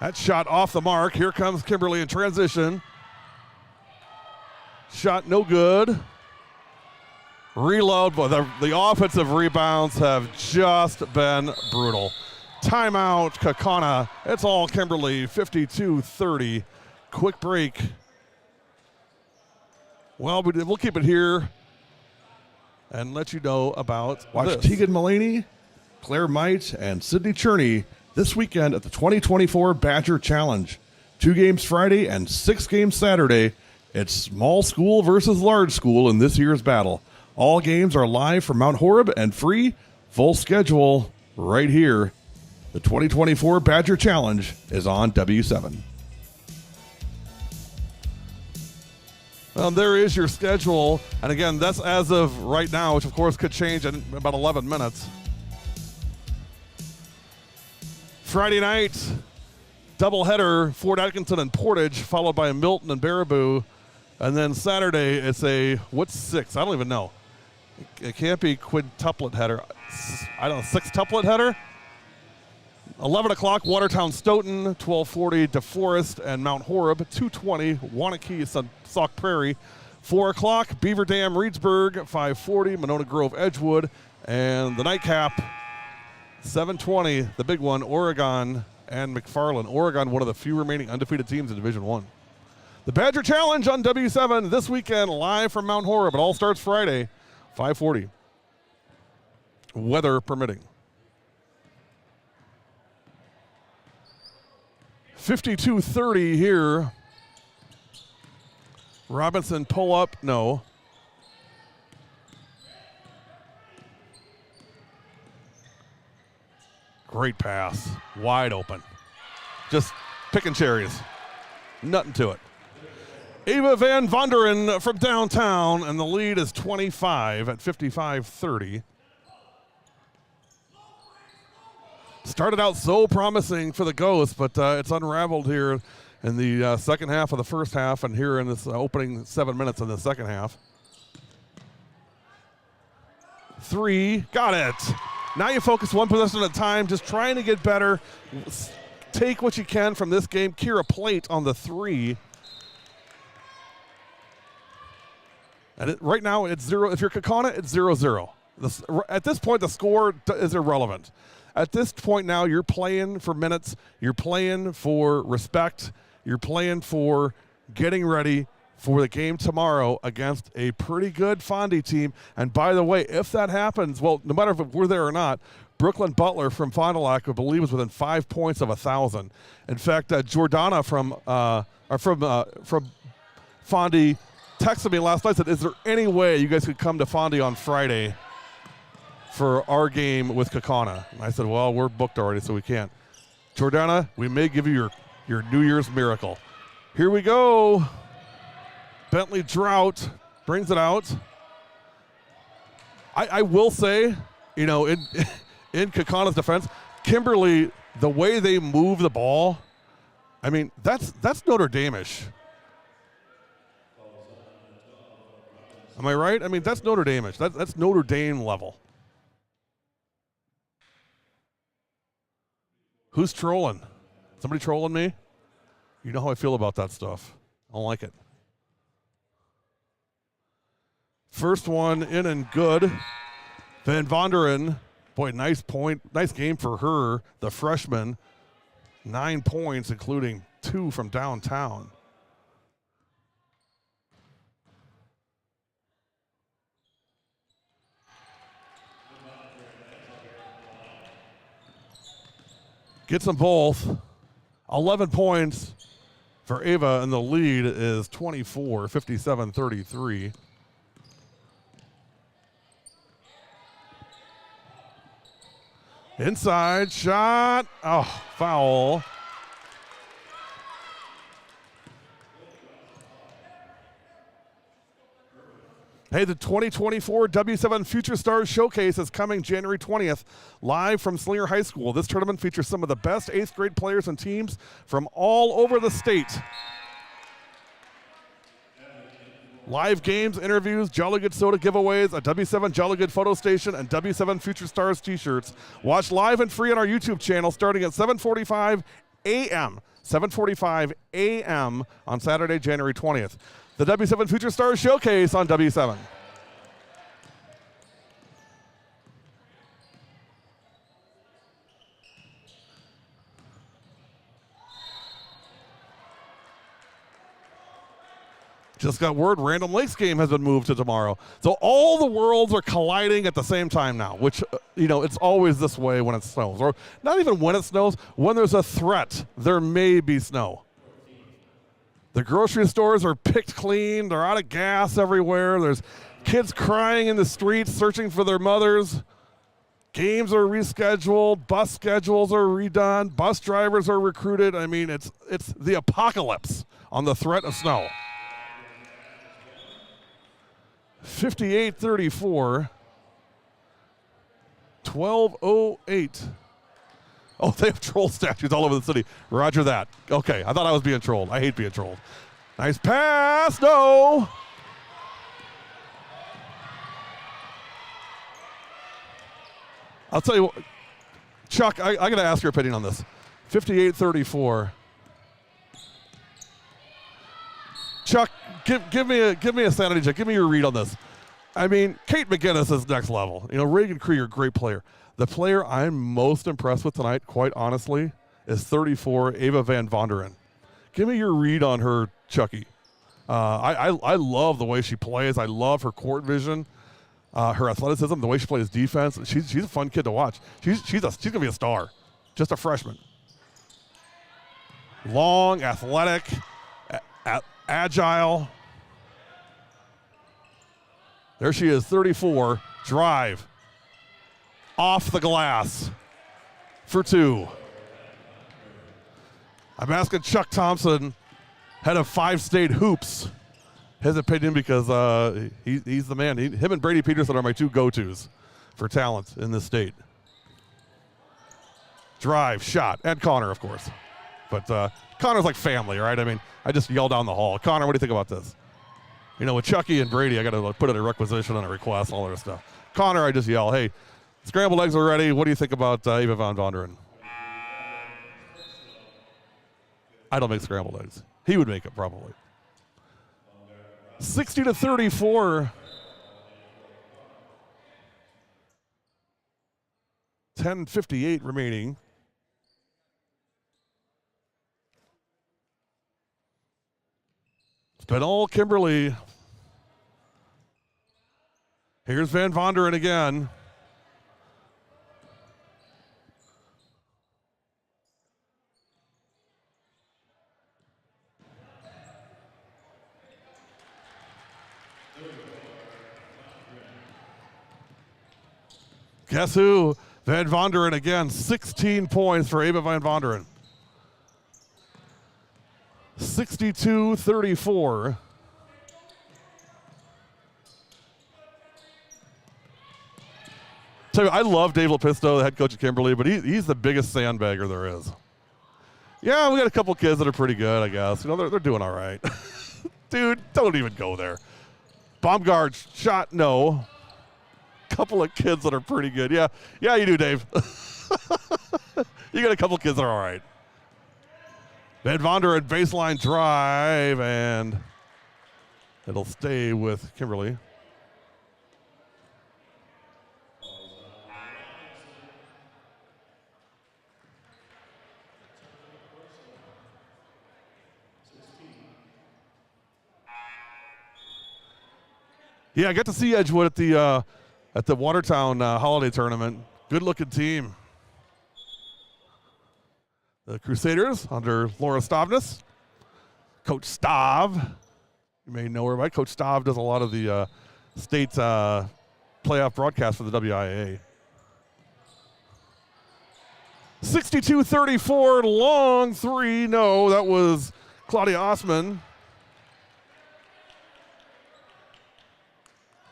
That shot off the mark. Here comes Kimberly in transition. Shot no good. Reload, but the offensive rebounds have just been brutal. Timeout, Kaukauna. It's all Kimberly, 52-30. Quick break. Well, we'll keep it here and let you know about
Watch
this.
Tegan Mullaney, Claire Might, and Sydney Cherney this weekend at the 2024 Badger Challenge. 2 games Friday and 6 games Saturday. It's small school versus large school in this year's battle. All games are live from Mount Horeb and free. Full schedule right here. The 2024 Badger Challenge is on W7.
Well, there is your schedule. And again, that's as of right now, which of course could change in about 11 minutes. Friday night, doubleheader, Fort Atkinson and Portage, followed by Milton and Baraboo. And then Saturday, it's what's 6? I don't even know. It can't be quintuplet header. I don't know, sextuplet header? 11 o'clock, Watertown Stoughton, 12:40, DeForest and Mount Horeb, 2:20, Wanakee, Sauk Prairie, 4 o'clock, Beaver Dam, Reedsburg, 5:40, Monona Grove, Edgewood, and the nightcap, 7:20, the big one, Oregon and McFarland. Oregon, one of the few remaining undefeated teams in Division I. The Badger Challenge on W7 this weekend, live from Mount Horeb. It all starts Friday, 5:40. Weather permitting. 52-30 here. Robinson pull up, no. Great pass, wide open. Just picking cherries, nothing to it. Ava Van Vonderen from downtown, and the lead is 25 at 55-30. Started out so promising for the Ghosts, but it's unraveled here in the second half of the first half and here in this opening 7 minutes in the second half. 3, got it. Now you focus one possession at a time, just trying to get better. Take what you can from this game. Kira Plate on the 3. And right now it's 0. If you're Kaukauna, it's 0-0. At this point, the score is irrelevant. At this point now, you're playing for minutes. You're playing for respect. You're playing for getting ready for the game tomorrow against a pretty good Fondy team. And by the way, if that happens, well, no matter if we're there or not, Brooklyn Butler from Fond du Lac, I believe, was within 5 points of 1,000. In fact, Jordana from Fondy texted me last night, said, is there any way you guys could come to Fondy on Friday for our game with Kaukauna. And I said, well, we're booked already, so we can't. Jordana, we may give you your New Year's miracle. Here we go. Bentley Drought brings it out. I will say, you know, in Kaukauna's defense, Kimberly, the way they move the ball, I mean, that's Notre Dame-ish. Am I right? I mean, that's Notre Dame-ish. That's Notre Dame level. Who's trolling? Somebody trolling me? You know how I feel about that stuff. I don't like it. First one in and good. Van Vonderen, boy, nice point. Nice game for her, the freshman. 9 points, including 2 from downtown. Gets them both. 11 points for Ava, and the lead is 24, 57-33. Inside shot. Oh, foul. Hey, the 2024 W7 Future Stars Showcase is coming January 20th, live from Slinger High School. This tournament features some of the best 8th grade players and teams from all over the state. Live games, interviews, Jolly Good Soda giveaways, a W7 Jolly Good photo station, and W7 Future Stars t-shirts. Watch live and free on our YouTube channel starting at 7:45 a.m. 7:45 a.m. on Saturday, January 20th. The W7 Future Stars Showcase on W7. Just got word Random Lakes game has been moved to tomorrow. So all the worlds are colliding at the same time now, which, you know, it's always this way when it snows. Or not even when it snows, when there's a threat, there may be snow. The grocery stores are picked clean. They're out of gas everywhere. There's kids crying in the streets searching for their mothers. Games are rescheduled. Bus schedules are redone. Bus drivers are recruited. I mean, it's the apocalypse on the threat of snow. 58-34. 12:08. Oh, they have troll statues all over the city. Roger that. Okay, I thought I was being trolled. I hate being trolled. Nice pass. No. I'll tell you what, Chuck, I got to ask your opinion on this. 58-34. Chuck, give me a sanity check. Give me your read on this. I mean, Kate McGinnis is next level. You know, Reagan Krieger, great player. The player I'm most impressed with tonight, quite honestly, is 34, Ava Van Vonderen. Give me your read on her, Chucky. I love the way she plays. I love her court vision, her athleticism, the way she plays defense. She's a fun kid to watch. She's gonna be a star. Just a freshman. Long, athletic, agile. There she is, 34. Drive. Off the glass for 2. I'm asking Chuck Thompson, head of 5-state hoops, his opinion because he's the man. Him and Brady Peterson are my 2 go-tos for talent in this state. Drive, shot, and Connor, of course. But Connor's like family, right? I mean, I just yell down the hall. Connor, what do you think about this? You know, with Chucky and Brady, I got to put in a requisition and a request, all that stuff. Connor, I just yell, hey, scrambled eggs are ready. What do you think about Eva Van Vonderen? I don't make scrambled eggs. He would make it probably. 60-34. 10:58 remaining. It's been all Kimberly. Here's Van Vonderen again. Guess who? Van Vonderen again, 16 points for Ava Van Vonderen. 62-34. Tell you, I love Dave Lepisto, the head coach at Kimberly, but he's the biggest sandbagger there is. Yeah, we got a couple kids that are pretty good, I guess. You know, they're doing all right. Dude, don't even go there. Baumgart shot, no. Couple of kids that are pretty good. Yeah, you do, Dave. You got a couple kids that are all right. Van Vonderen baseline drive, and it'll stay with Kimberly. Yeah, I got to see Edgewood at the Watertown Holiday Tournament. Good-looking team. The Crusaders under Laura Stavnes. Coach Stav, you may know her by. Coach Stav does a lot of the state playoff broadcast for the WIA. 62-34, long three. No, that was Claudia Osman.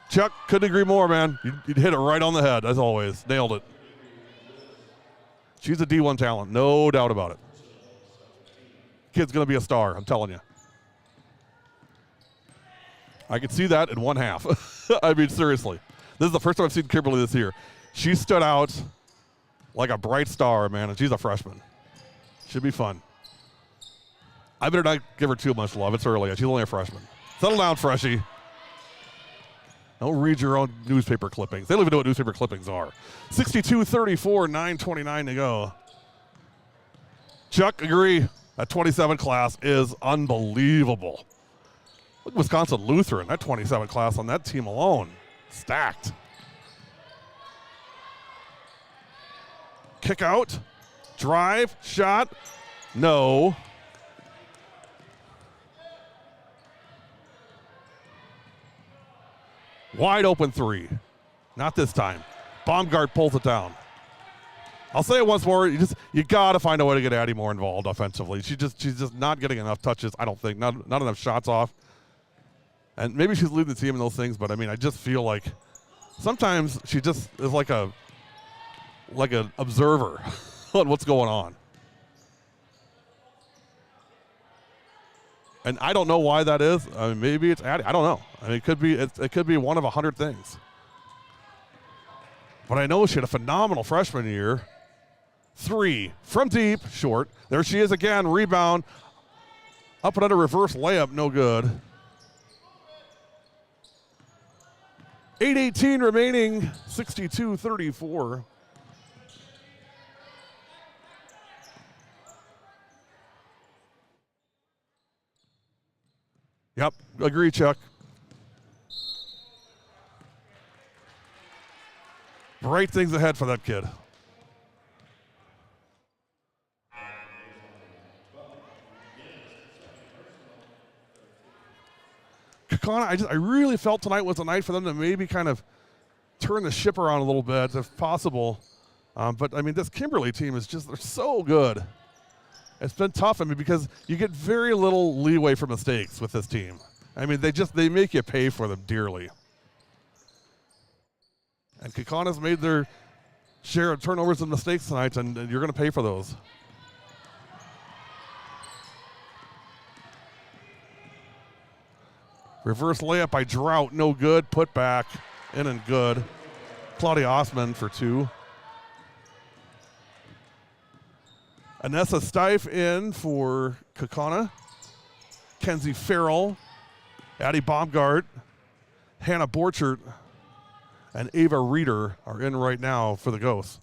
Chuck, couldn't agree more, man. You'd hit it right on the head, as always. Nailed it. She's a D1 talent, no doubt about it. Kid's going to be a star, I'm telling you. I could see that in one half. I mean, seriously. This is the first time I've seen Kimberly this year. She stood out like a bright star, man, and she's a freshman. Should be fun. I better not give her too much love. It's early. She's only a freshman. Settle down, freshie. Don't read your own newspaper clippings. They don't even know what newspaper clippings are. 62-34, 9:29 to go. Chuck, agree. That 27 class is unbelievable. Look at Wisconsin Lutheran. That 27 class on that team alone. Stacked. Kick out. Drive. Shot. No. Wide open three. Not this time. Baumgart pulls it down. I'll say it once more. You got to find a way to get Addie more involved offensively. She's just not getting enough touches, I don't think. Not enough shots off. And maybe she's leading the team in those things, but I mean, I just feel like sometimes she just is like an observer on what's going on. And I don't know why that is. I mean, maybe it's Addie. I don't know. I mean, it could be one of 100 things. But I know she had a phenomenal freshman year. Three from deep, short. There she is again. Rebound. Up and under reverse layup, no good. 8:18 remaining. 62-34. Yep, agree, Chuck. Bright things ahead for that kid. Kaukauna, I really felt tonight was a night for them to maybe kind of turn the ship around a little bit if possible. But, I mean, this Kimberly team is just, they're so good. It's been tough, I mean, because you get very little leeway for mistakes with this team. I mean, they make you pay for them dearly. And Kaukana's made their share of turnovers and mistakes tonight, and you're going to pay for those. Reverse layup by Drought, no good. Put back, in and good. Claudia Osman for two. Anessa Stife in for Kaukauna. Kenzie Farrell, Addie Baumgart, Hannah Borchert, and Ava Reeder are in right now for the Ghosts.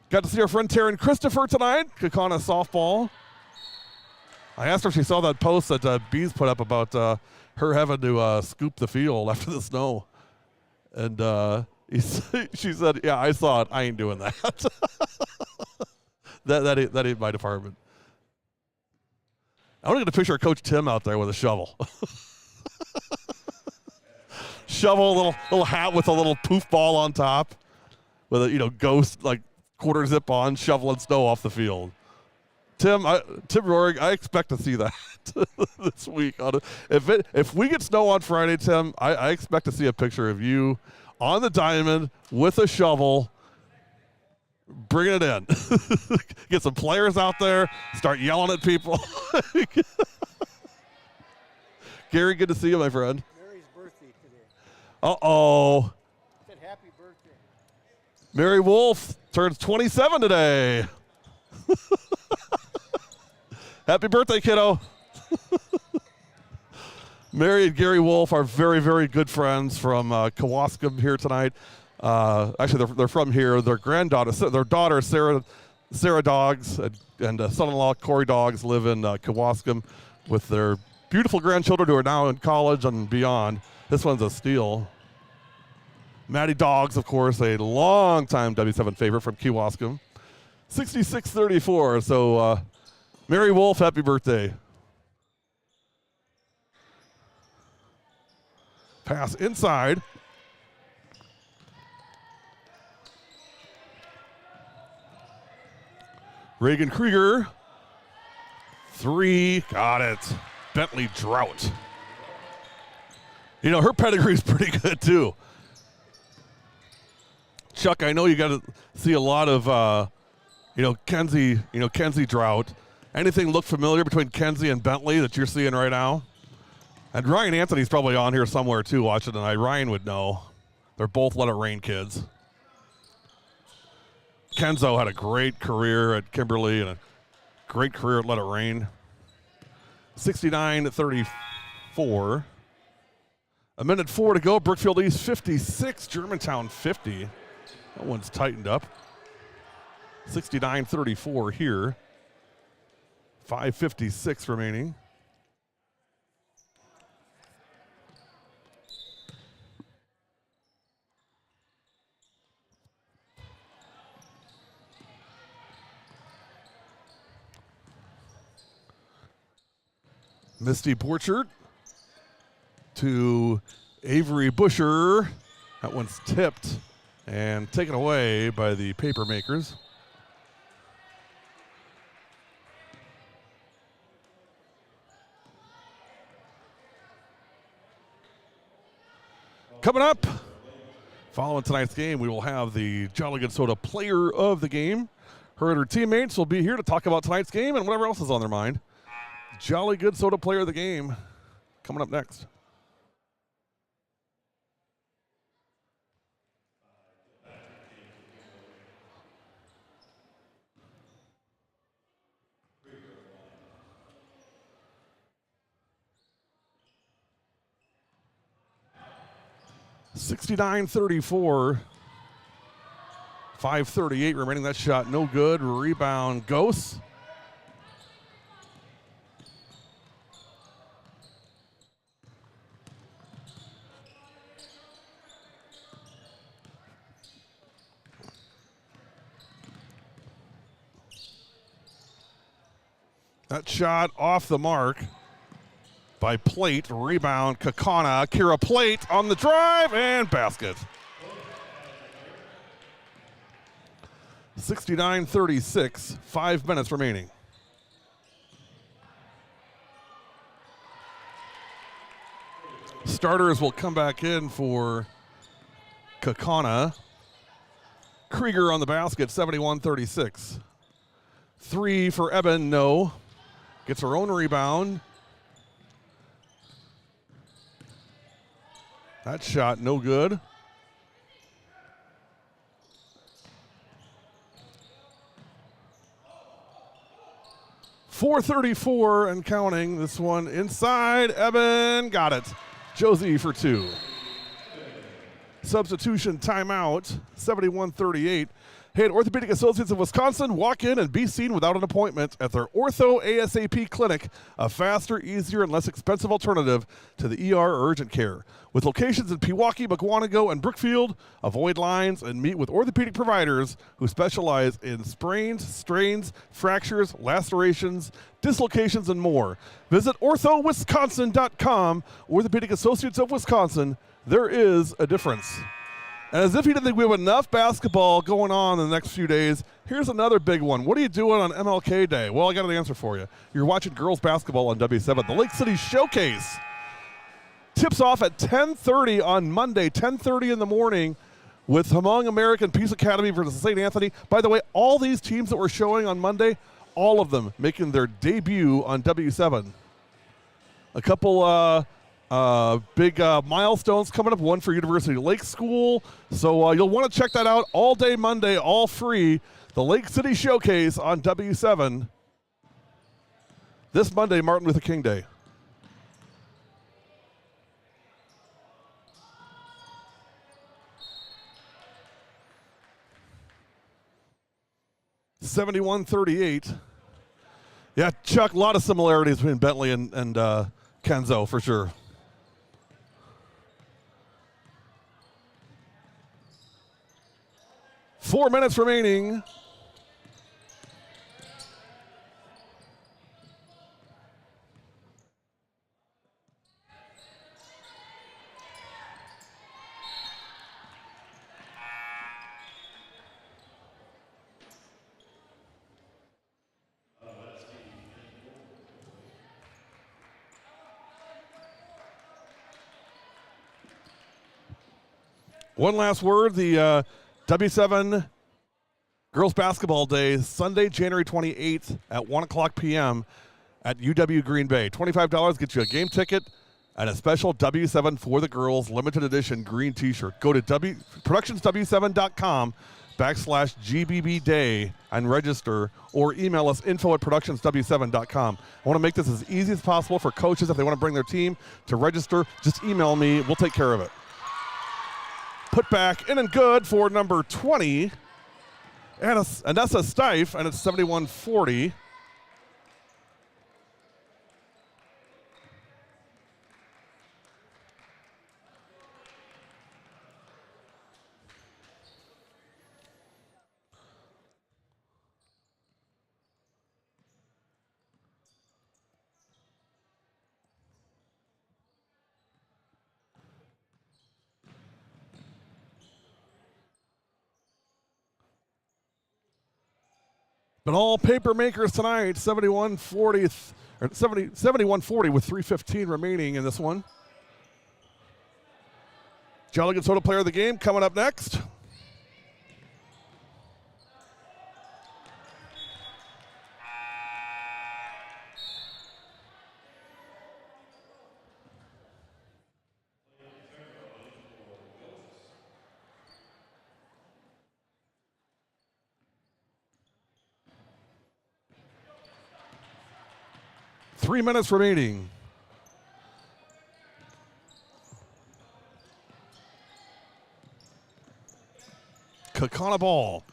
Got to see our friend Taryn Christopher tonight, Kaukauna softball. I asked her if she saw that post that Bees put up about her having to scoop the field after the snow. And she said, yeah, I saw it. I ain't doing that. That ain't my department. I want to get a picture of Coach Tim out there with a shovel. Shovel, little hat with a little poof ball on top. with a ghost like quarter zip on, shoveling snow off the field. Tim Rohrig, I expect to see that this week. If we get snow on Friday, Tim, I expect to see a picture of you on the diamond with a shovel, bringing it in. Get some players out there, start yelling at people. Gary, good to see you, my friend.
Mary's birthday today.
Uh-oh.
Said happy birthday.
Mary Wolf turns 27 today. Happy birthday, kiddo. Mary and Gary Wolf are very, very good friends from Kewaskum here tonight. Actually, they're from here. Their daughter, Sarah Dogs, and son-in-law, Corey Dogs, live in Kewaskum with their beautiful grandchildren who are now in college and beyond. This one's a steal. Maddie Dogs, of course, a long-time W7 favorite from Kewaskum. 66-34, so Mary Wolf, happy birthday. Pass inside. Reagan Krieger. 3, got it. Bentley Drought. Her pedigree's pretty good too. Chuck, I know you got to see a lot of, Kenzie Drought. Anything look familiar between Kenzie and Bentley that you're seeing right now? And Ryan Anthony's probably on here somewhere too watching tonight. Ryan would know. They're both Let It Rain kids. Kenzo had a great career at Kimberly and a great career at Let It Rain. 69-34. A minute 4 to go. Brookfield East 56, Germantown 50. That one's tightened up. 69-34 here. 5:56 remaining. Misty Borchert to Avery Busher. That one's tipped and taken away by the paper makers. Coming up, following tonight's game, we will have the Jolly Good Soda Player of the Game. Her and her teammates will be here to talk about tonight's game and whatever else is on their mind. Jolly Good Soda Player of the Game coming up next. (69-34). 5:38 remaining. That shot no good. Rebound Ghosts. That shot off the mark by Plate. Rebound, Kaukauna. Kira Plate on the drive and basket. 69-36, 5 minutes remaining. Starters will come back in for Kaukauna. Krieger on the basket, 71-36. 3 for Eben, no. Gets her own rebound. That shot no good. .434 and counting. This one inside. Eben got it. Josie for 2. Substitution timeout. 71-38. Hey, at Orthopedic Associates of Wisconsin, walk in and be seen without an appointment at their Ortho ASAP Clinic, a faster, easier, and less expensive alternative to the ER or urgent care. With locations in Pewaukee, Mukwonago, and Brookfield, avoid lines and meet with orthopedic providers who specialize in sprains, strains, fractures, lacerations, dislocations, and more. Visit orthowisconsin.com. Orthopedic Associates of Wisconsin. There is a difference. And as if he didn't think we have enough basketball going on in the next few days, here's another big one. What are you doing on MLK Day? Well, I got an answer for you. You're watching girls basketball on W7, the Lake City Showcase. Tips off at 10:30 on Monday, 10:30 in the morning with Hmong American Peace Academy versus St. Anthony. By the way, all these teams that we're showing on Monday, all of them making their debut on W7. A couple big milestones coming up, one for University Lake School. So you'll want to check that out all day Monday, all free. The Lake City Showcase on W7 this Monday, Martin Luther King Day. $71-38. Yeah, Chuck, a lot of similarities between Bentley and Kenzo for sure. Four minutes remaining. One last word, the W7 Girls Basketball Day, Sunday, January 28th at 1 o'clock p.m. at UW Green Bay. $25 gets you a game ticket and a special W7 for the girls limited edition green t-shirt. Go to productionsw7.com/GBB Day and register, or email us info@productionsw7.com. I want to make this as easy as possible for coaches if they want to bring their team to register. Just email me. We'll take care of it. Put back in and good for number 20, and that's a Stife, and it's 71-40. But all paper makers tonight, 71-40 with 3:15 remaining in this one. Jolly Good Soda Player of the Game coming up next. Three minutes remaining. Kaukauna ball.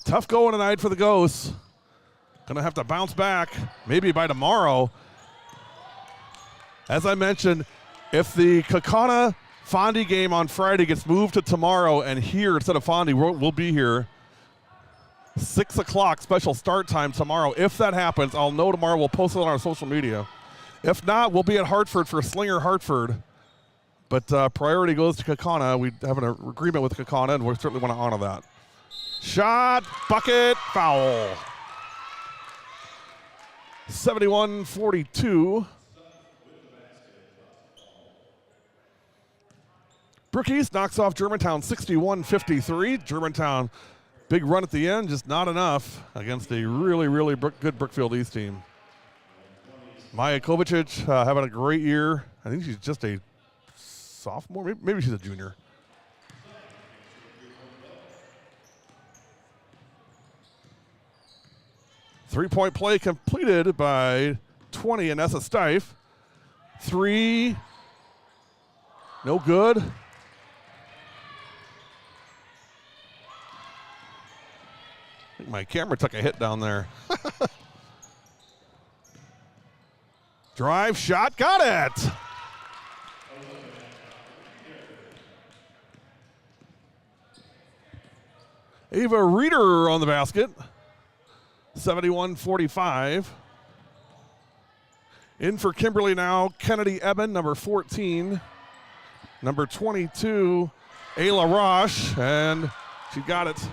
Tough going tonight for the Ghosts. Gonna have to bounce back maybe by tomorrow. As I mentioned, if the Kaukauna Fondy game on Friday gets moved to tomorrow and here instead of Fondy, we'll be here. 6 o'clock special start time tomorrow. If that happens, I'll know tomorrow. We'll post it on our social media. If not, we'll be at Hartford for Slinger Hartford. But priority goes to Kaukauna. We have an agreement with Kaukauna, and we certainly want to honor that. Shot, bucket, foul. 71-42. Brook East knocks off Germantown 61-53. Germantown, big run at the end, just not enough against a really, really good Brookfield East team. Maya Kovacic having a great year. I think she's just a sophomore. Maybe she's a junior. Three-point play completed by 20 Anessa Stife. Three, no good. I think my camera took a hit down there. Drive, shot, got it. Ava Reeder on the basket. 71-45. In for Kimberly now, Kennedy Eben, number 14. Number 22, Ayla Roche, and she got it.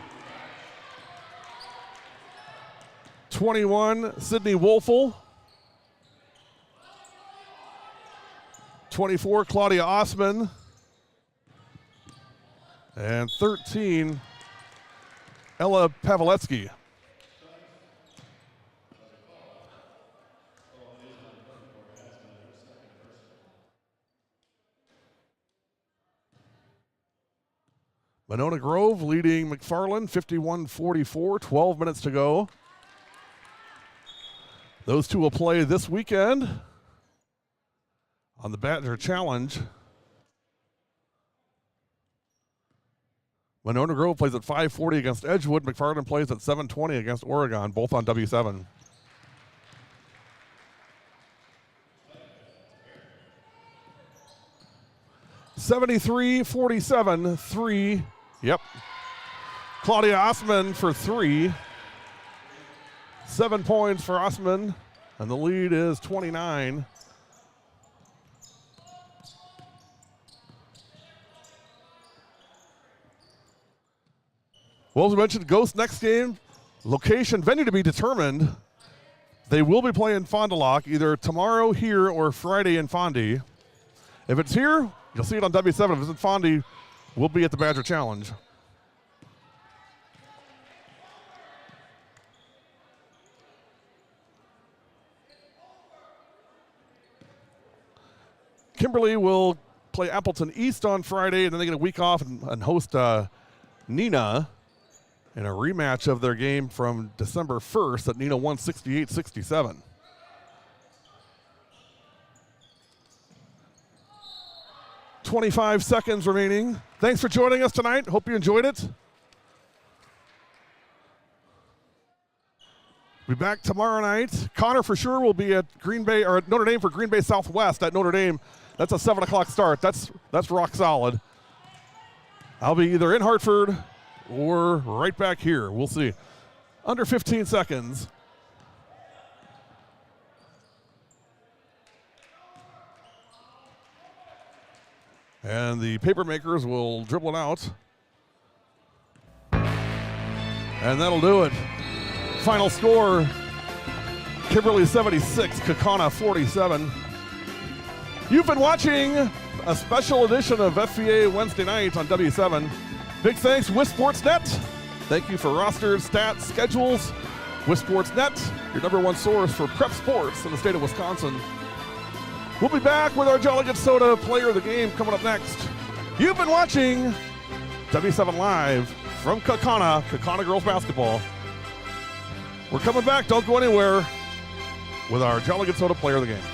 21, Sydney Wolfel. 24, Claudia Osman. And 13, Ella Pawelecki. Monona Grove leading McFarland 51-44, 12 minutes to go. Those two will play this weekend on the Badger Challenge. Monona Grove plays at 5:40 against Edgewood. McFarland plays at 7:20 against Oregon, both on W7. (73-47), 3. Yep. Claudia Osman for 3. 7 points for Osman, and the lead is 29. Well, as we mentioned, Ghost next game, location, venue to be determined. They will be playing Fond du Lac either tomorrow here or Friday in Fondy. If it's here, you'll see it on W7. If it's in Fondy, we'll be at the Badger Challenge. Kimberly will play Appleton East on Friday, and then they get a week off and host Nina in a rematch of their game from December 1st that Nina won 68-67. .25 seconds remaining. Thanks for joining us tonight. Hope you enjoyed it. Be back tomorrow night. Connor for sure will be at Green Bay or at Notre Dame for Green Bay Southwest at Notre Dame. That's a 7 o'clock start. That's rock solid. I'll be either in Hartford or right back here. We'll see. Under 15 seconds. And the paper makers will dribble it out. And that'll do it. Final score, Kimberly 76, Kaukauna 47. You've been watching a special edition of FVA Wednesday night on W7. Big thanks, With Sportsnet. Thank you for rosters, stats, schedules. With Sportsnet, your #1 source for prep sports in the state of Wisconsin. We'll be back with our Jolly Good Soda player of the game coming up next. You've been watching W7 Live from Kaukauna girls basketball. We're coming back, don't go anywhere, with our Jolly Good Soda player of the game.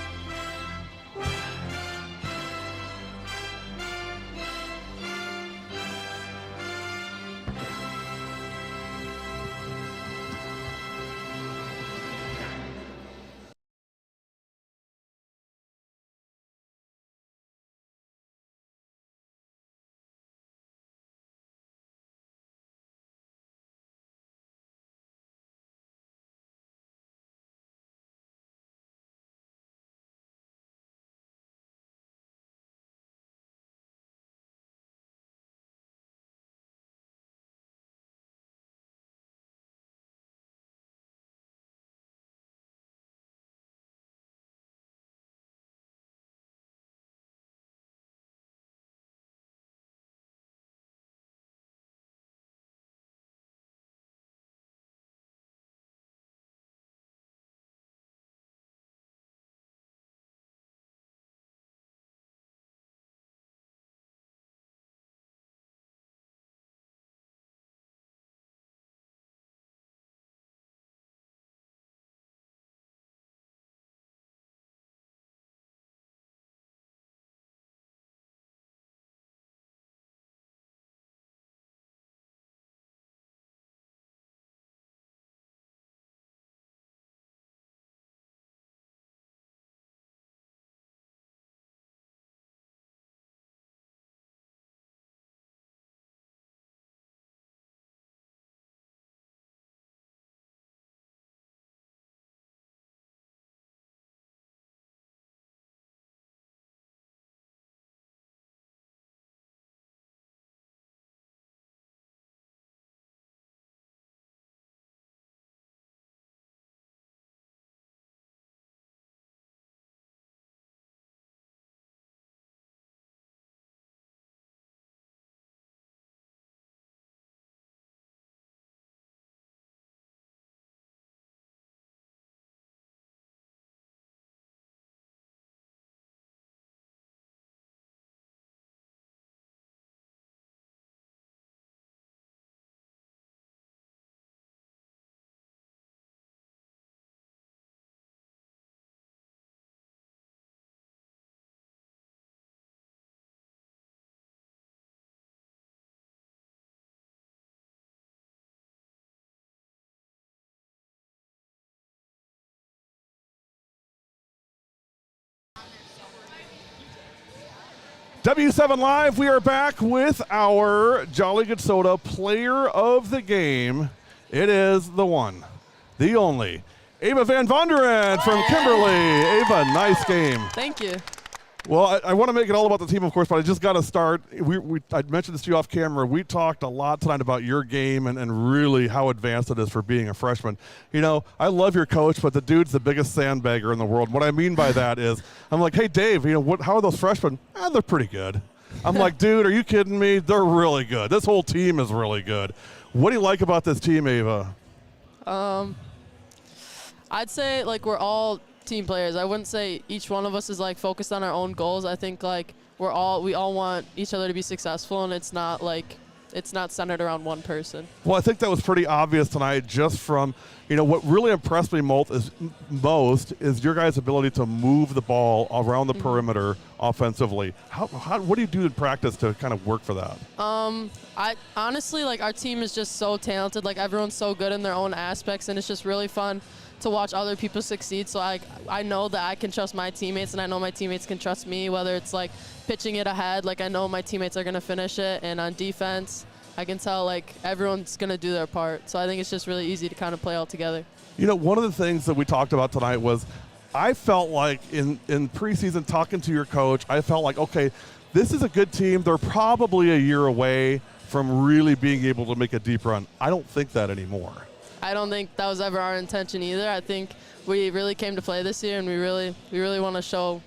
W7 Live, we are back with our Jolly Good Soda player of the game. It is the one, the only, Ava Van Vonderen from Kimberly. Ava, nice game.
Thank you.
Well, I want to make it all about the team, of course, but I just got to start. I mentioned this to you off camera. We talked a lot tonight about your game and really how advanced it is for being a freshman. You know, I love your coach, but the dude's the biggest sandbagger in the world. What I mean by that is, I'm like, hey, Dave, you know, how are those freshmen? They're pretty good. I'm like, dude, are you kidding me? They're really good. This whole team is really good. What do you like about this team, Ava?
I'd say, like, we're all team players. I wouldn't say each one of us is like focused on our own goals. I think like we all want each other to be successful, and it's not centered around one person. Well, I think that was pretty obvious tonight just from, you know, what really impressed me most is your guys' ability to move the ball around the perimeter offensively. What do you do in practice to kind of work for that? I honestly, like, our team is just so talented. Like, everyone's so good in their own aspects, and it's just really fun to watch other people succeed. So I know that I can trust my teammates, and I know my teammates can trust me, whether it's like pitching it ahead. Like, I know my teammates are going to finish it, and on defense, I can tell like everyone's going to do their part. So I think it's just really easy to kind of play all together. You know, one of the things that we talked about tonight was I felt like in preseason talking to your coach, I felt like, okay, this is a good team. They're probably a year away from really being able to make a deep run. I don't think that anymore. I don't think that was ever our intention either. I think we really came to play this year, and we really want to show,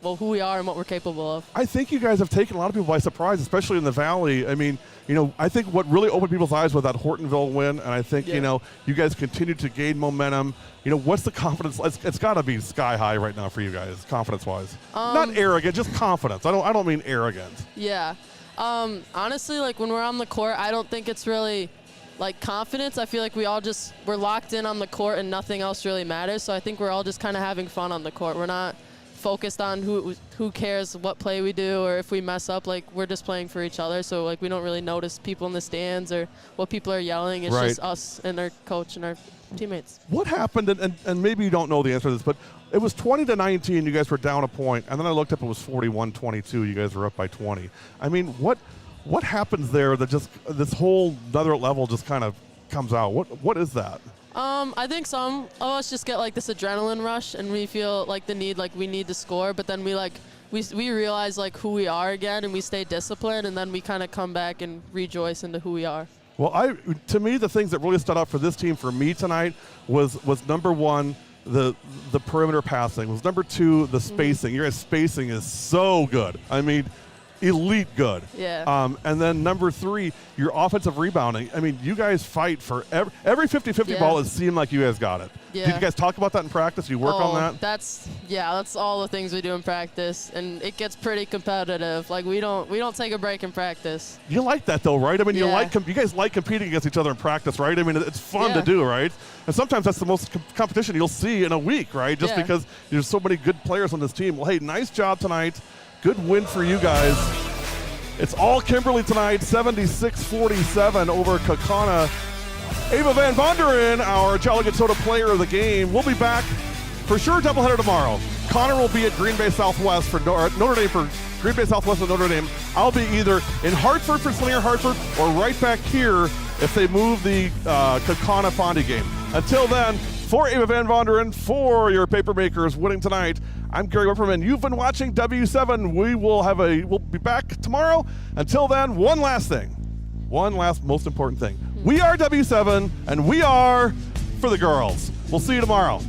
well, who we are and what we're capable of. I think you guys have taken a lot of people by surprise, especially in the Valley. I mean, you know, I think what really opened people's eyes was that Hortonville win, and I think, you know, you guys continue to gain momentum. You know, what's the confidence? It's got to be sky high right now for you guys, confidence-wise. Not arrogant, just confidence. I don't mean arrogant. Yeah. Honestly, like, when we're on the court, I don't think it's really like confidence. I feel like we're locked in on the court and nothing else really matters. So I think we're all just kind of having fun on the court. We're not focused on who cares what play we do or if we mess up. Like, we're just playing for each other. So like, we don't really notice people in the stands or what people are yelling. It's just us and our coach and our teammates. What happened, and maybe you don't know the answer to this, but it was 20-19. You guys were down a point, and then I looked up, it was 41-22. You guys were up by 20. I mean, what happens there that just this whole other level just kind of comes out? What is that? I think some of us just get like this adrenaline rush, and we feel like the need, like we need to score, but then we realize like who we are again, and we stay disciplined, and then we kind of come back and rejoice into who we are. Well, to me, the things that really stood out for this team, for me tonight, was number one, the perimeter passing. Was number two, the spacing. Your guys' spacing is so good. I mean, elite good. Yeah. And then number three, your offensive rebounding. I mean, you guys fight for every 50-50 ball. It seemed like you guys got it. Yeah. Did you guys talk about that in practice? Do you work on that? That's all the things we do in practice, and it gets pretty competitive. Like, we don't take a break in practice. You like that though, right? I mean, you guys like competing against each other in practice, right? I mean, it's fun to do, right? And sometimes that's the most competition you'll see in a week, right? Just because there's so many good players on this team. Well, hey, nice job tonight. Good win for you guys. It's all Kimberly tonight, 76-47 over Kaukauna. Ava Van Vonderen, our Jolly Good Soda player of the game. We'll be back for sure, doubleheader tomorrow. Connor will be at Green Bay Southwest for Notre Dame for Green Bay Southwest and Notre Dame. I'll be either in Hartford for Slinger Hartford or right back here if they move the Kaukauna Fondy game. Until then, for Ava Van Vonderen, for your Papermakers winning tonight, I'm Gary Whipperman. You've been watching W7. We'll be back tomorrow. Until then, one last most important thing. We are W7, and we are for the girls. We'll see you tomorrow.